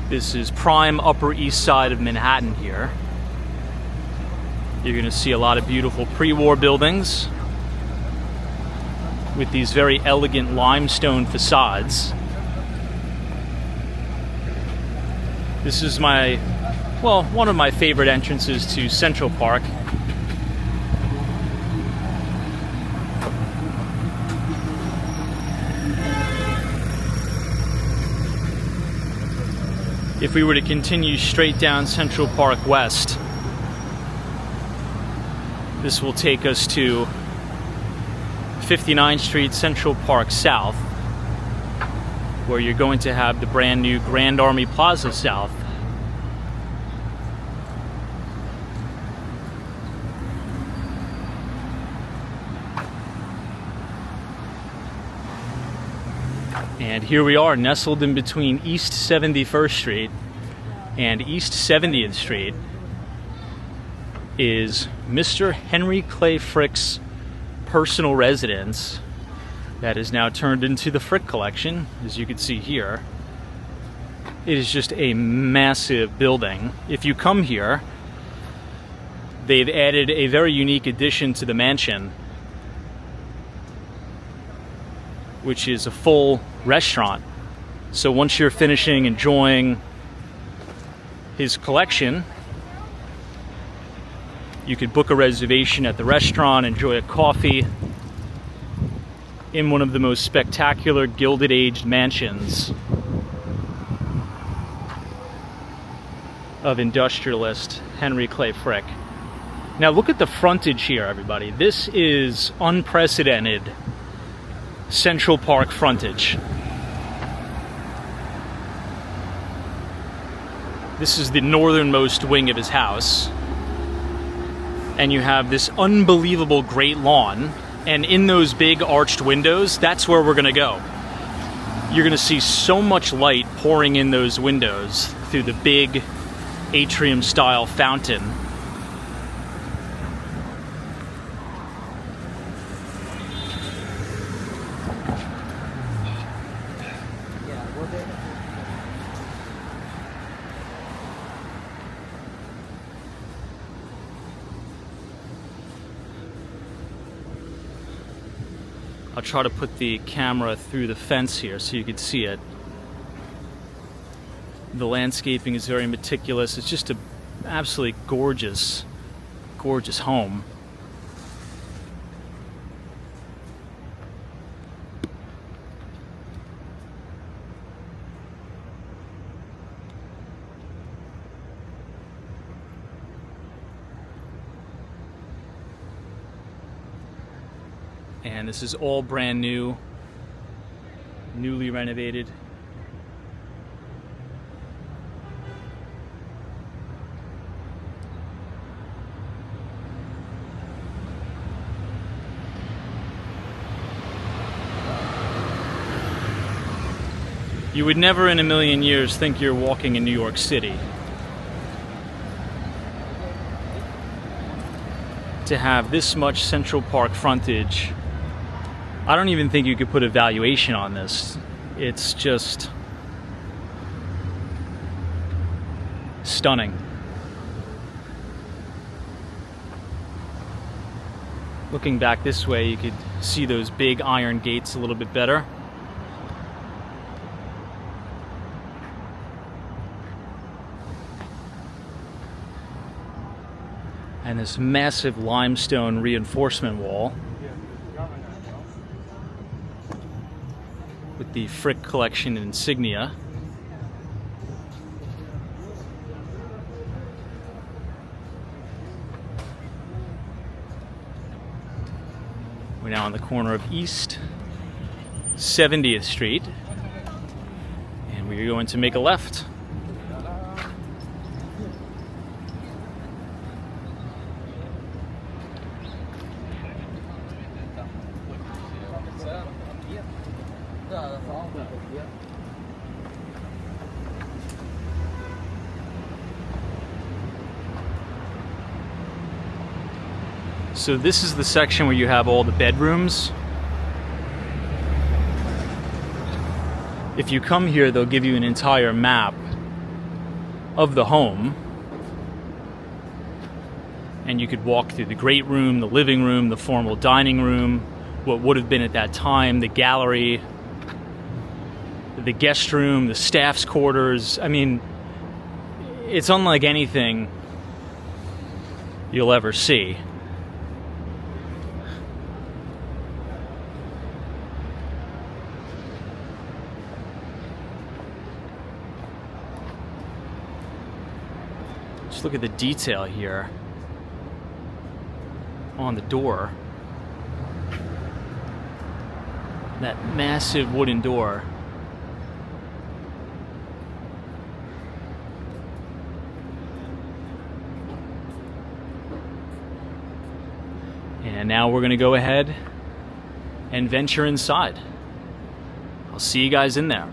This is prime Upper East Side of Manhattan here. You're going to see a lot of beautiful pre-war buildings with these very elegant limestone facades. This is one of my favorite entrances to Central Park. If we were to continue straight down Central Park West, this will take us to 59th Street, Central Park South, where you're going to have the brand new Grand Army Plaza South. And here we are, nestled in between East 71st Street and East 70th Street is Mr. Henry Clay Frick's personal residence that is now turned into the Frick Collection, as you can see here. It is just a massive building. If you come here, they've added a very unique addition to the mansion, which is a full restaurant. So once you're finishing enjoying his collection, you could book a reservation at the restaurant, enjoy a coffee in one of the most spectacular Gilded Age mansions of industrialist Henry Clay Frick. Now look at the frontage here, everybody. This is unprecedented Central Park frontage. This is the northernmost wing of his house, and you have this unbelievable great lawn, and in those big arched windows, that's where we're gonna go. You're gonna see so much light pouring in those windows through the big atrium style fountain. I'll try to put the camera through the fence here so you can see it. The landscaping is very meticulous. It's just an absolutely gorgeous, gorgeous home. And this is all brand new, newly renovated. You would never in a million years think you're walking in New York City. To have this much Central Park frontage, I don't even think you could put a valuation on this. It's just stunning. Looking back this way, you could see those big iron gates a little bit better. And this massive limestone reinforcement wall with the Frick collection insignia. We're now on the corner of East 70th Street, and we're going to make a left. So this is the section where you have all the bedrooms. If you come here, they'll give you an entire map of the home. And you could walk through the great room, the living room, the formal dining room, what would have been at that time, the gallery, the guest room, the staff's quarters. I mean, it's unlike anything you'll ever see. Just look at the detail here on the door. That massive wooden door. And now we're going to go ahead and venture inside. I'll see you guys in there.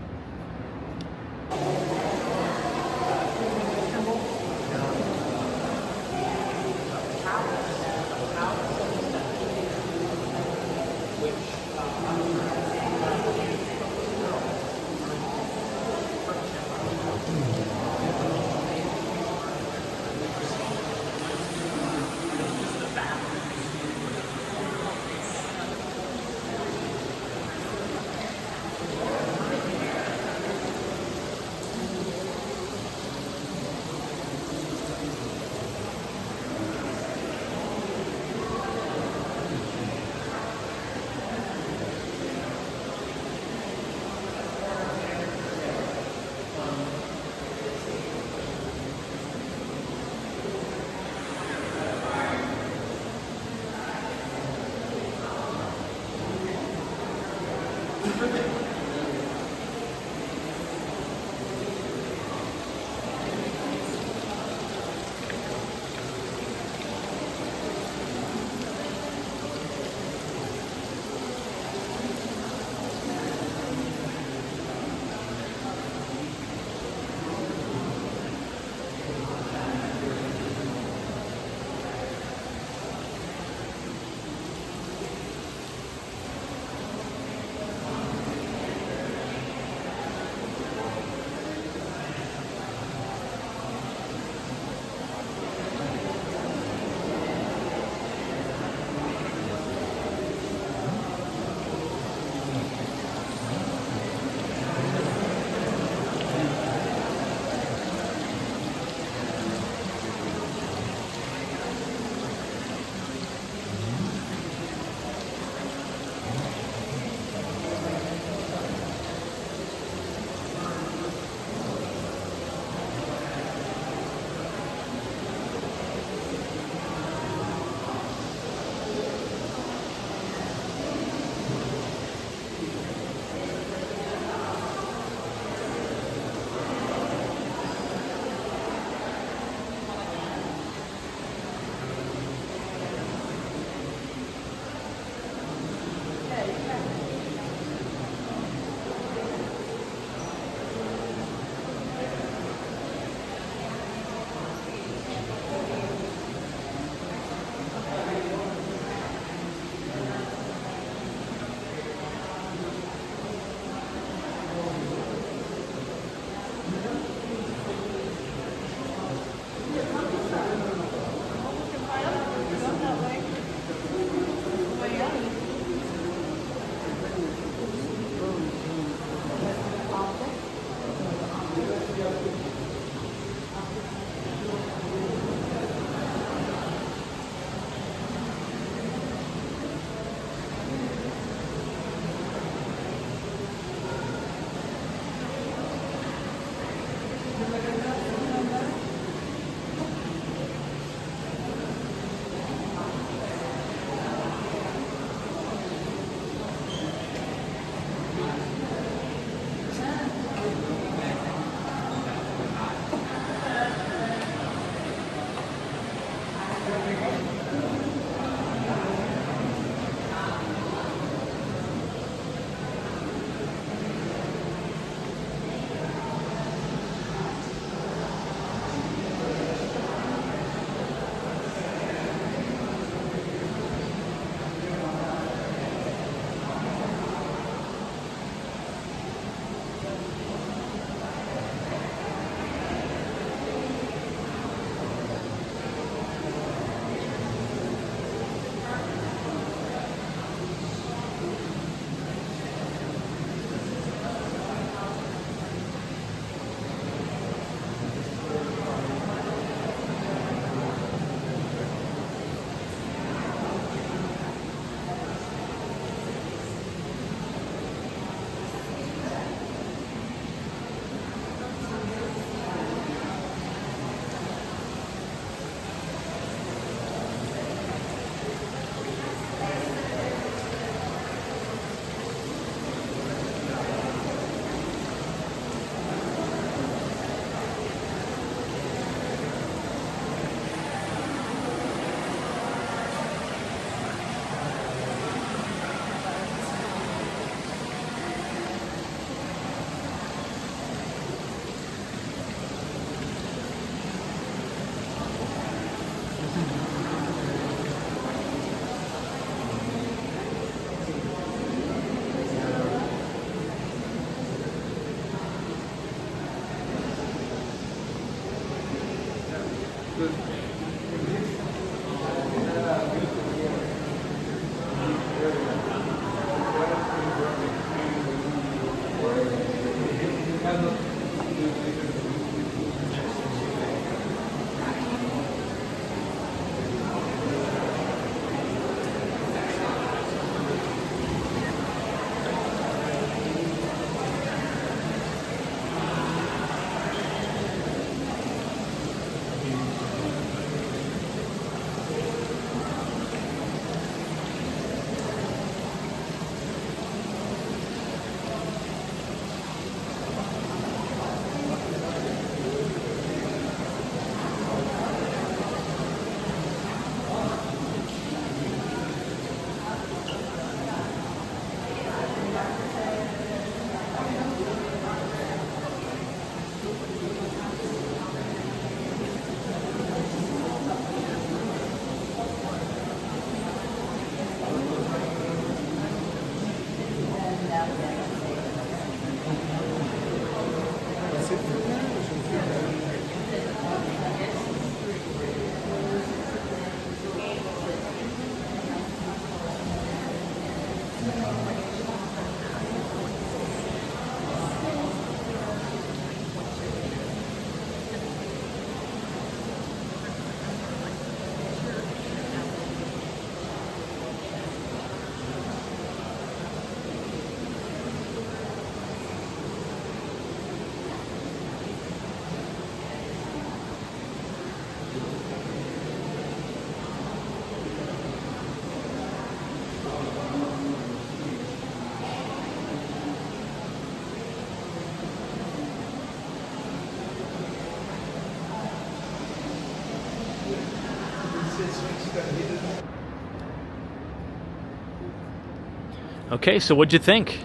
Okay, so what'd you think?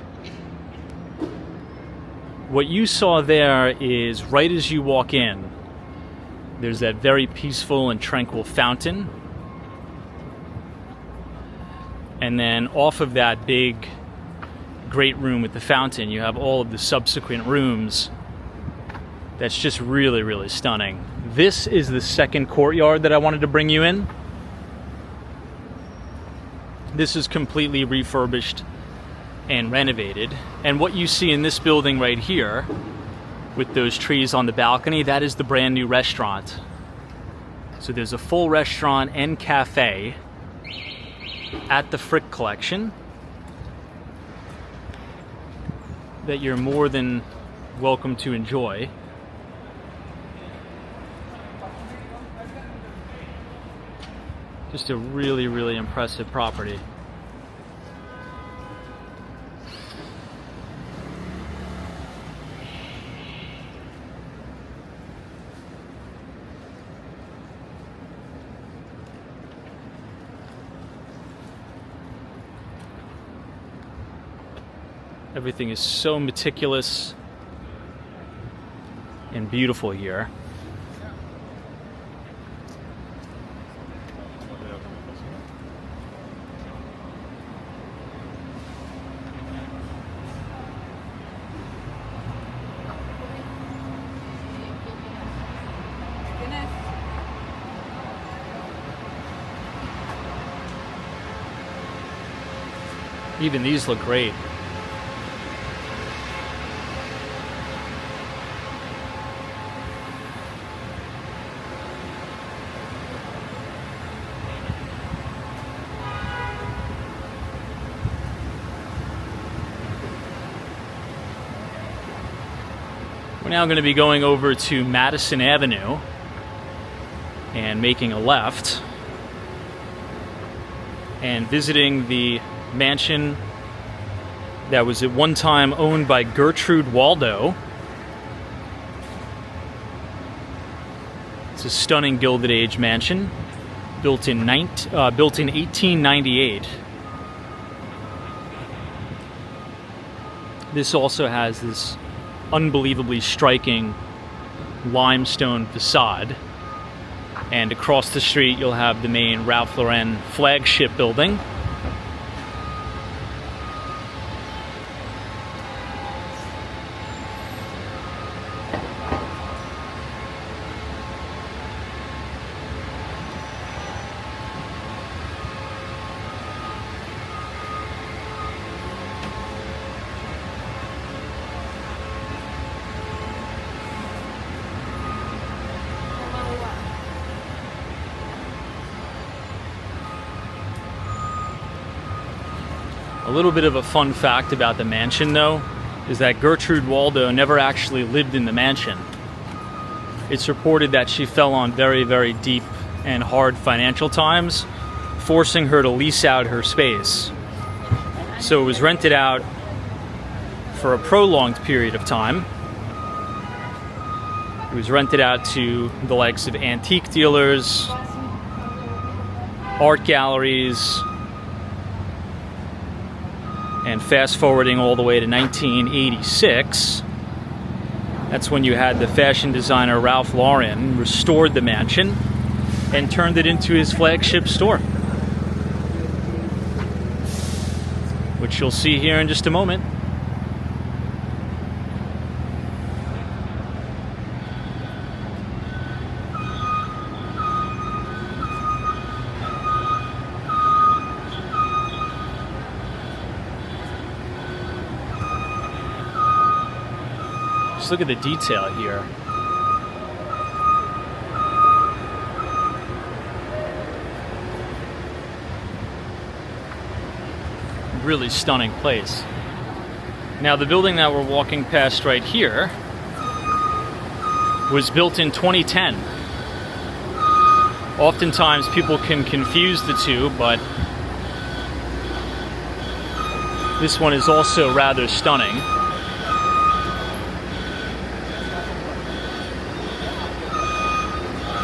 What you saw there is right as you walk in, there's that very peaceful and tranquil fountain. And then off of that big, great room with the fountain, you have all of the subsequent rooms. That's just really, really stunning. This is the second courtyard that I wanted to bring you in. This is completely refurbished and renovated. And what you see in this building right here, with those trees on the balcony, that is the brand new restaurant. So there's a full restaurant and cafe at the Frick Collection that you're more than welcome to enjoy. Just a really, really impressive property. Everything is so meticulous and beautiful here. Even these look great. We're now going to be going over to Madison Avenue and making a left and visiting the mansion that was at one time owned by Gertrude Waldo. It's a stunning Gilded Age mansion built in 1898. This also has this unbelievably striking limestone facade, and across the street you'll have the main Ralph Lauren flagship building. A little bit of a fun fact about the mansion, though, is that Gertrude Waldo never actually lived in the mansion. It's reported that she fell on very, very deep and hard financial times, forcing her to lease out her space. So it was rented out for a prolonged period of time. It was rented out to the likes of antique dealers, art galleries, and fast forwarding all the way to 1986, that's when you had the fashion designer Ralph Lauren restored the mansion and turned it into his flagship store, which you'll see here in just a moment. Just look at the detail here. Really stunning place. Now, the building that we're walking past right here was built in 2010. Oftentimes people can confuse the two, but this one is also rather stunning.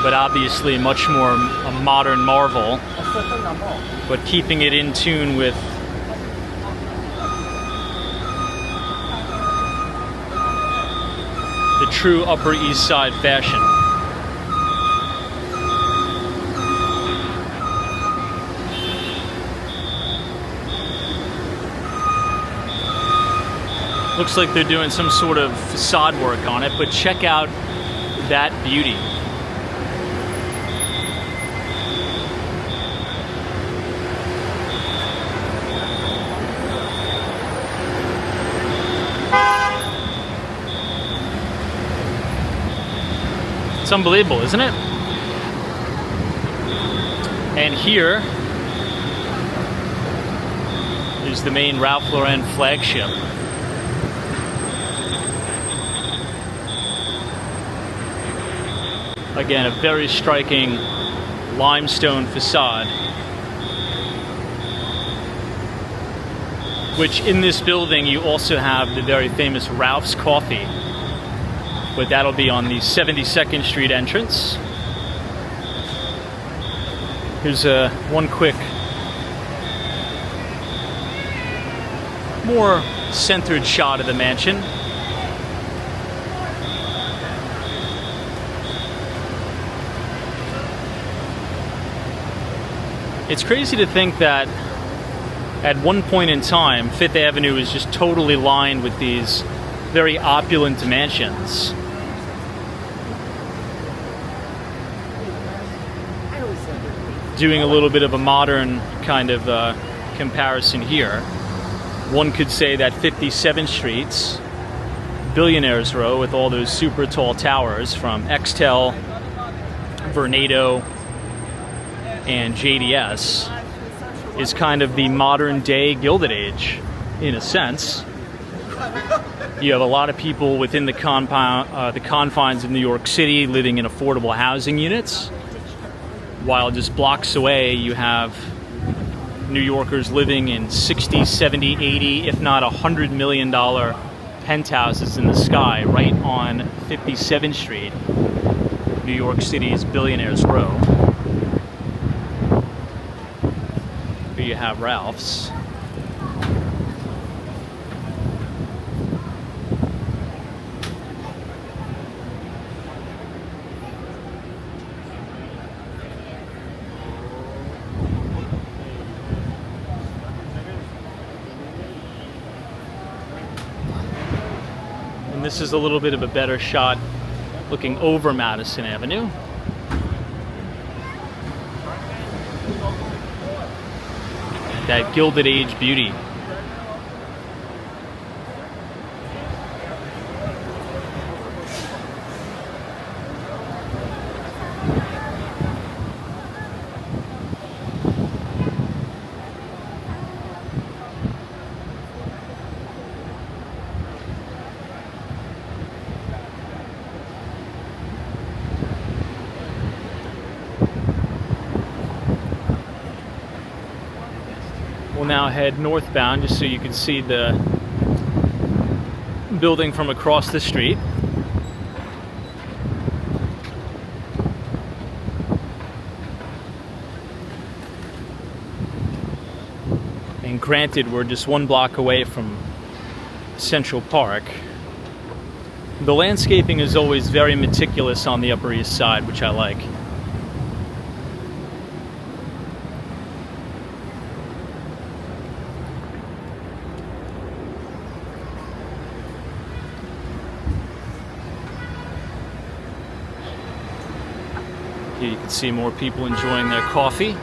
But obviously much more a modern marvel, but keeping it in tune with the true Upper East Side fashion. Looks like they're doing some sort of facade work on it, but check out that beauty. It's unbelievable, isn't it? And here is the main Ralph Lauren flagship. Again, a very striking limestone facade, which in this building you also have the very famous Ralph's Coffee, but that'll be on the 72nd Street entrance. Here's one quick, more centered shot of the mansion. It's crazy to think that at one point in time, Fifth Avenue was just totally lined with these very opulent mansions. Doing a little bit of a modern kind of comparison here, one could say that 57th Street's Billionaires Row, with all those super tall towers from Extel, Vornado, and JDS, is kind of the modern day Gilded Age, in a sense. You have a lot of people within the confines of New York City living in affordable housing units, while just blocks away you have New Yorkers living in 60, 70, 80, if not $100 million penthouses in the sky right on 57th Street, New York City's Billionaires Row. Here you have Ralph's. And this is a little bit of a better shot looking over Madison Avenue. That Gilded Age beauty. We'll now head northbound just so you can see the building from across the street. And granted, we're just one block away from Central Park. The landscaping is always very meticulous on the Upper East Side, which I like. Here you can see more people enjoying their coffee.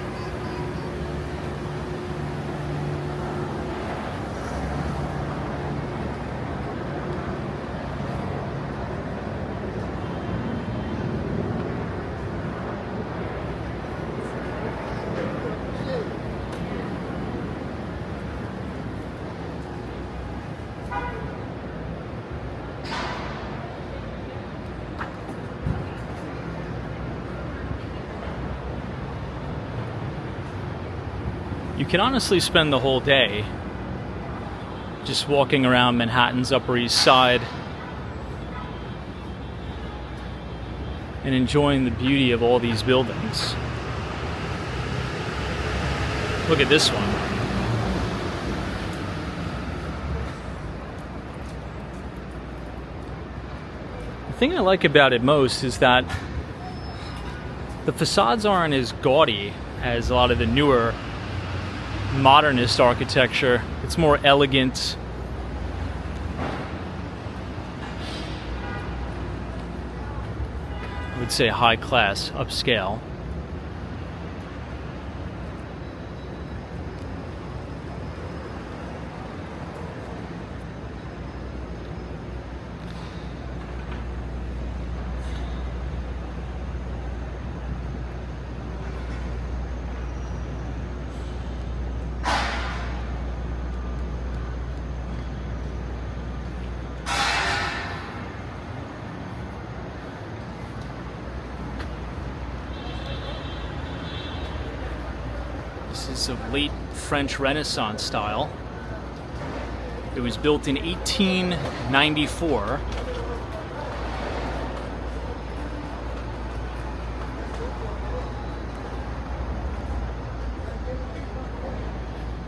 You can honestly spend the whole day just walking around Manhattan's Upper East Side and enjoying the beauty of all these buildings. Look at this one. thing I like about it most is that the facades aren't as gaudy as a lot of the newer modernist architecture. It's more elegant. I would say high class, upscale. This is of late French Renaissance style. It was built in 1894.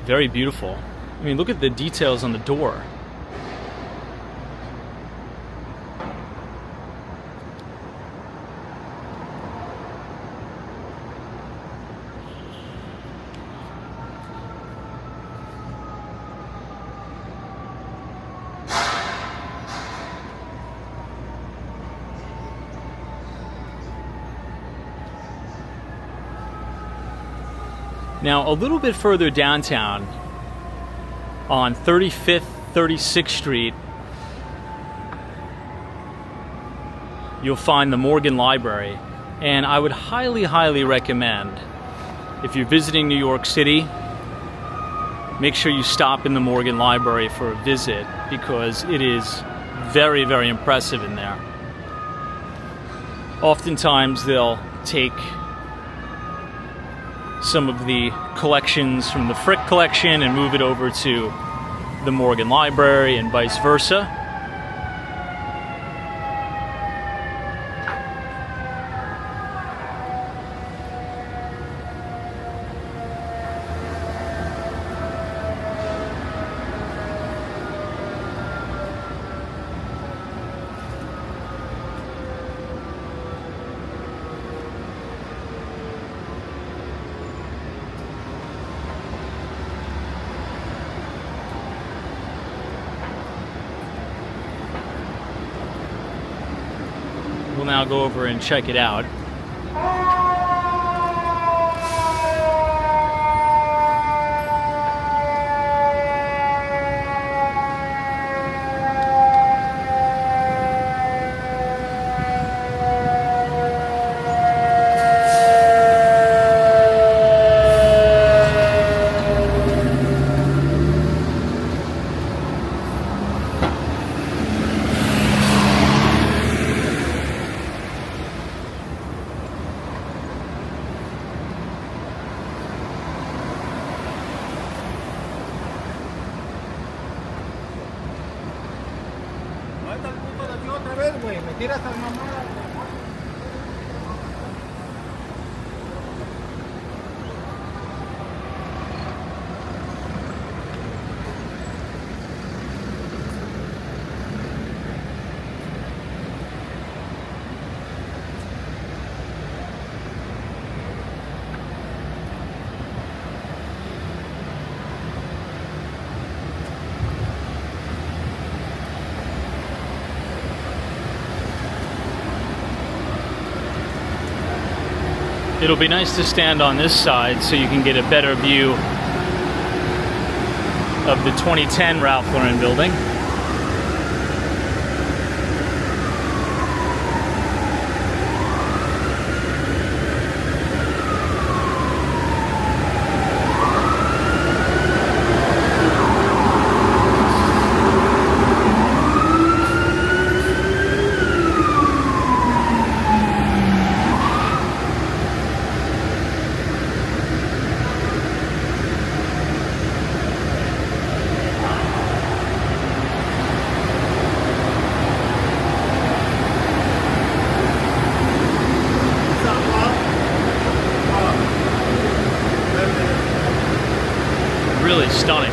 Very beautiful. I mean, look at the details on the door. Now, a little bit further downtown, on 35th, 36th Street, you'll find the Morgan Library. And I would highly, highly recommend, if you're visiting New York City, make sure you stop in the Morgan Library for a visit, because it is very, very impressive in there. Oftentimes, they'll take some of the collections from the Frick collection and move it over to the Morgan Library and vice versa. We'll now go over and check it out. It'll be nice to stand on this side so you can get a better view of the 2010 Ralph Lauren building. Really stunning.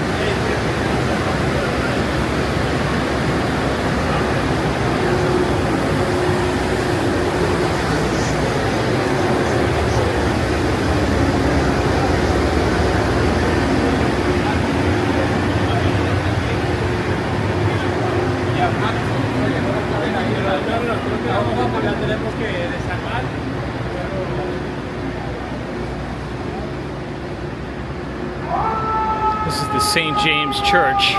This is the St. James Church.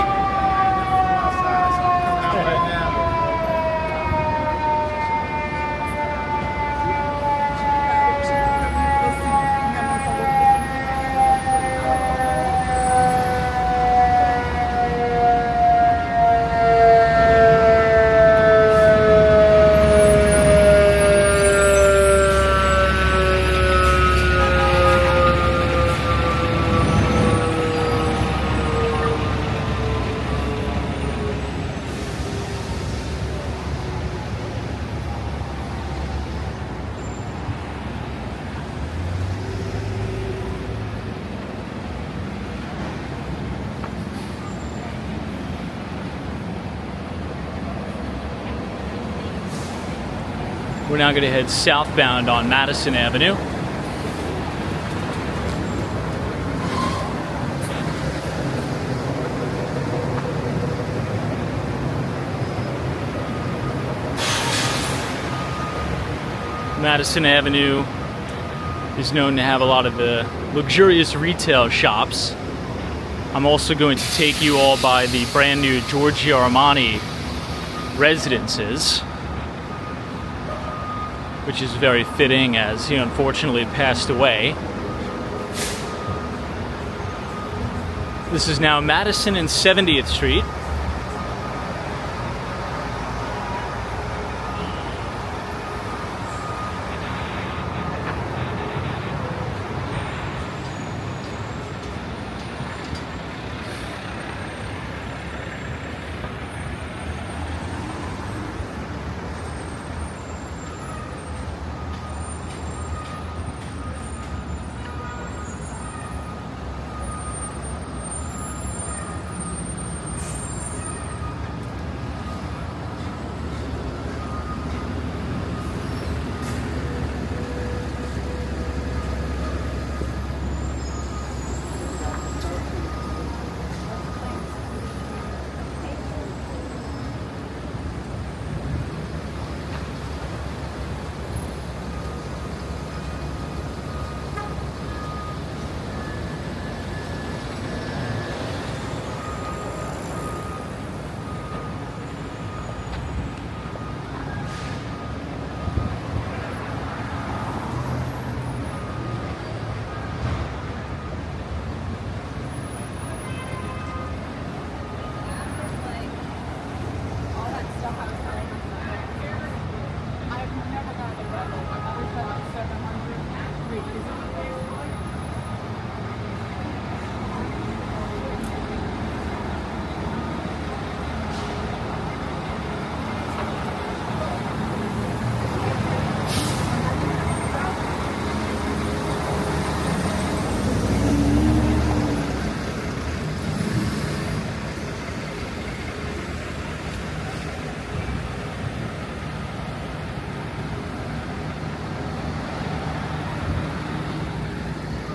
We're now going to head southbound on Madison Avenue. Madison Avenue is known to have a lot of the luxurious retail shops. I'm also going to take you all by the brand new Giorgio Armani residences, which is very fitting as he unfortunately passed away. This is now Madison and 70th Street.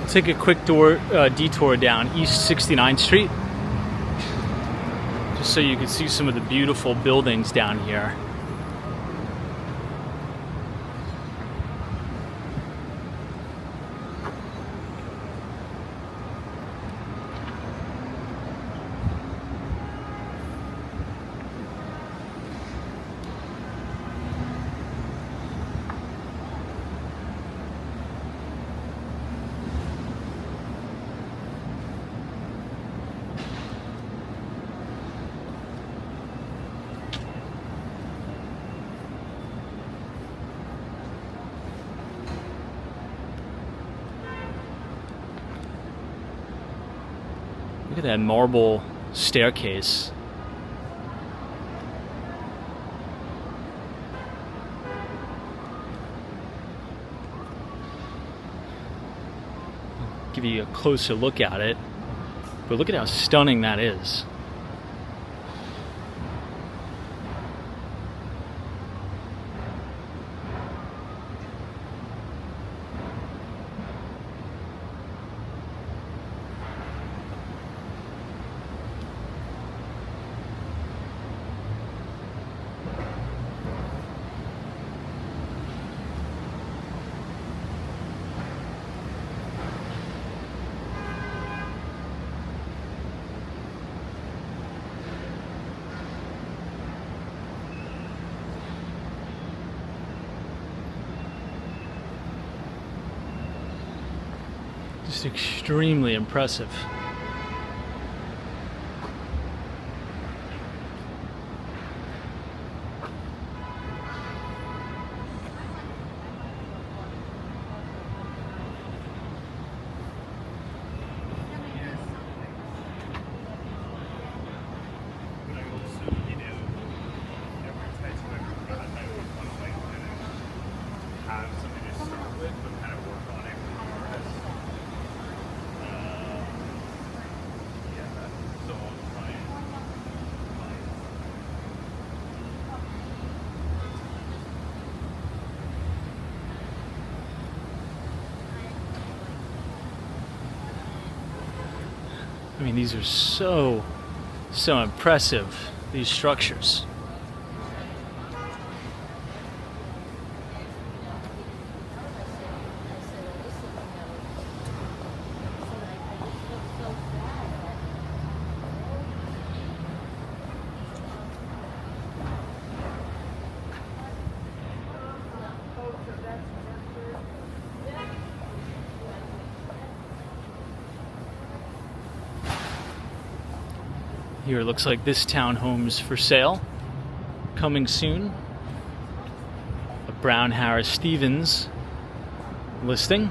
Take a quick detour down East 69th Street, just so you can see some of the beautiful buildings down here. Look at that marble staircase. Give you a closer look at it, but look at how stunning that is. extremely impressive. I mean, these are so impressive, these structures. Here it looks like this townhome's for sale. Coming soon. A Brown Harris Stevens listing.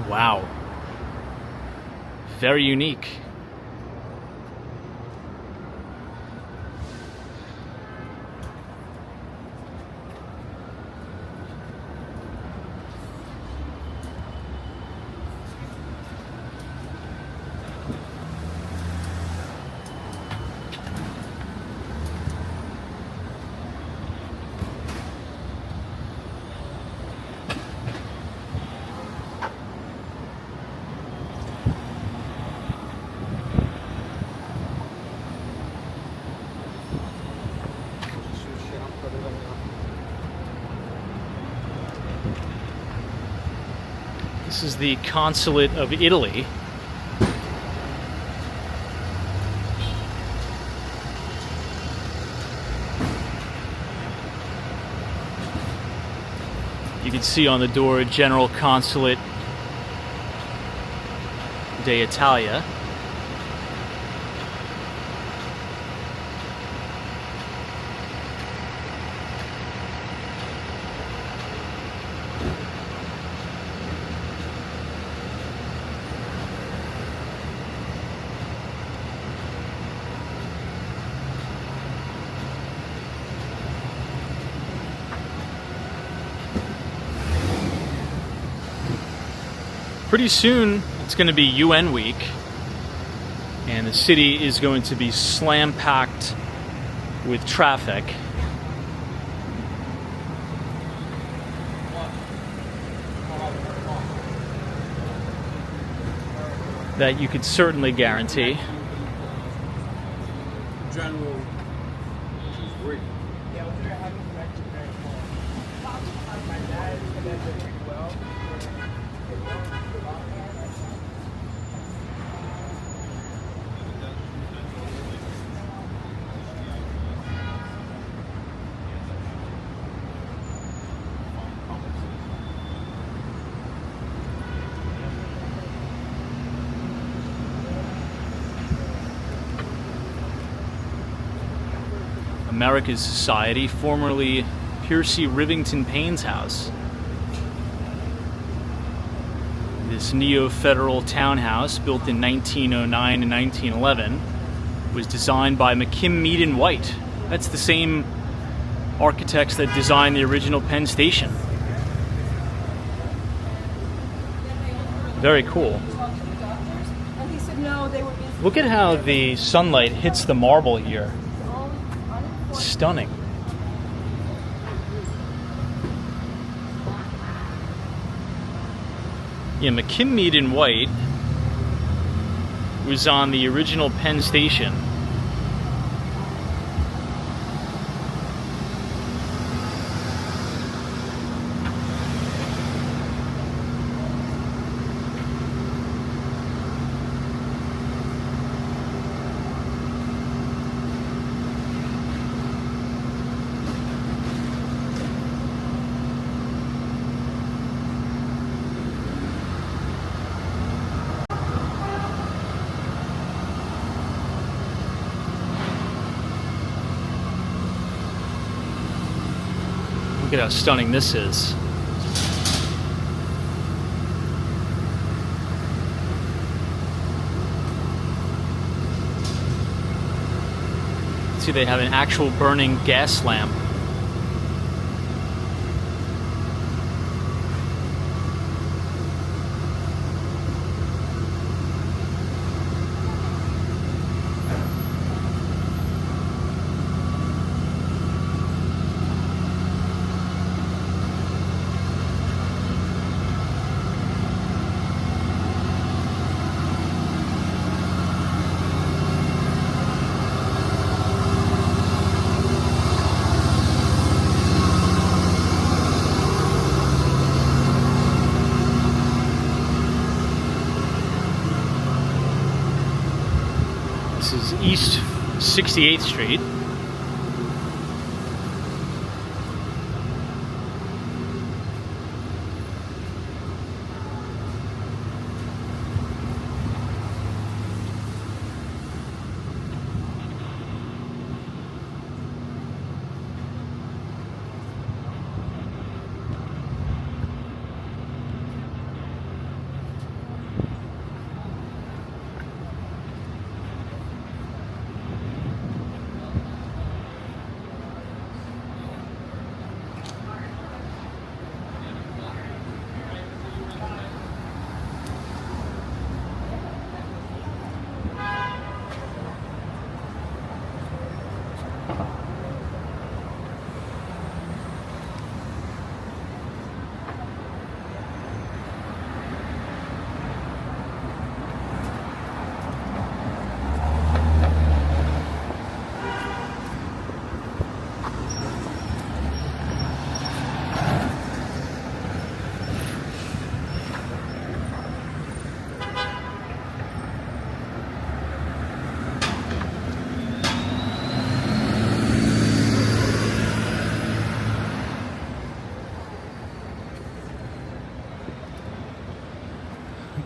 Wow. Very unique. This is the Consulate of Italy. You can see on the door General Consulate d'Italia. Pretty soon, it's going to be UN week, and the city is going to be slam-packed with traffic. That you could certainly guarantee. General, which is great. America's Society, formerly Piercy Rivington Payne's house. This neo-federal townhouse, built in 1909 and 1911, was designed by McKim, Mead and White. That's the same architects that designed the original Penn Station. Very cool. Look at how the sunlight hits the marble here. Stunning. Yeah, McKim, Mead and White was on the original Penn Station. at how stunning this is. See, they have an actual burning gas lamp. This is East 68th Street.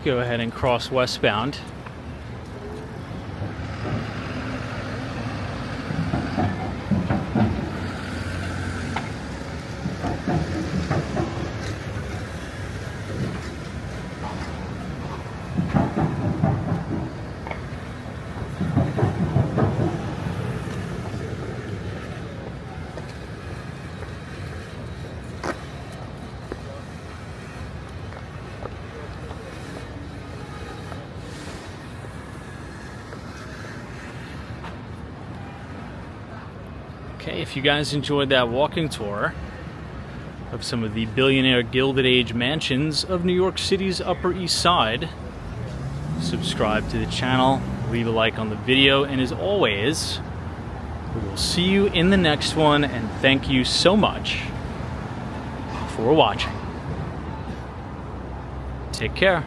Go ahead and cross westbound. Okay, if you guys enjoyed that walking tour of some of the billionaire Gilded Age mansions of New York City's Upper East Side, subscribe to the channel, leave a like on the video, and as always, we will see you in the next one, and thank you so much for watching. Take care.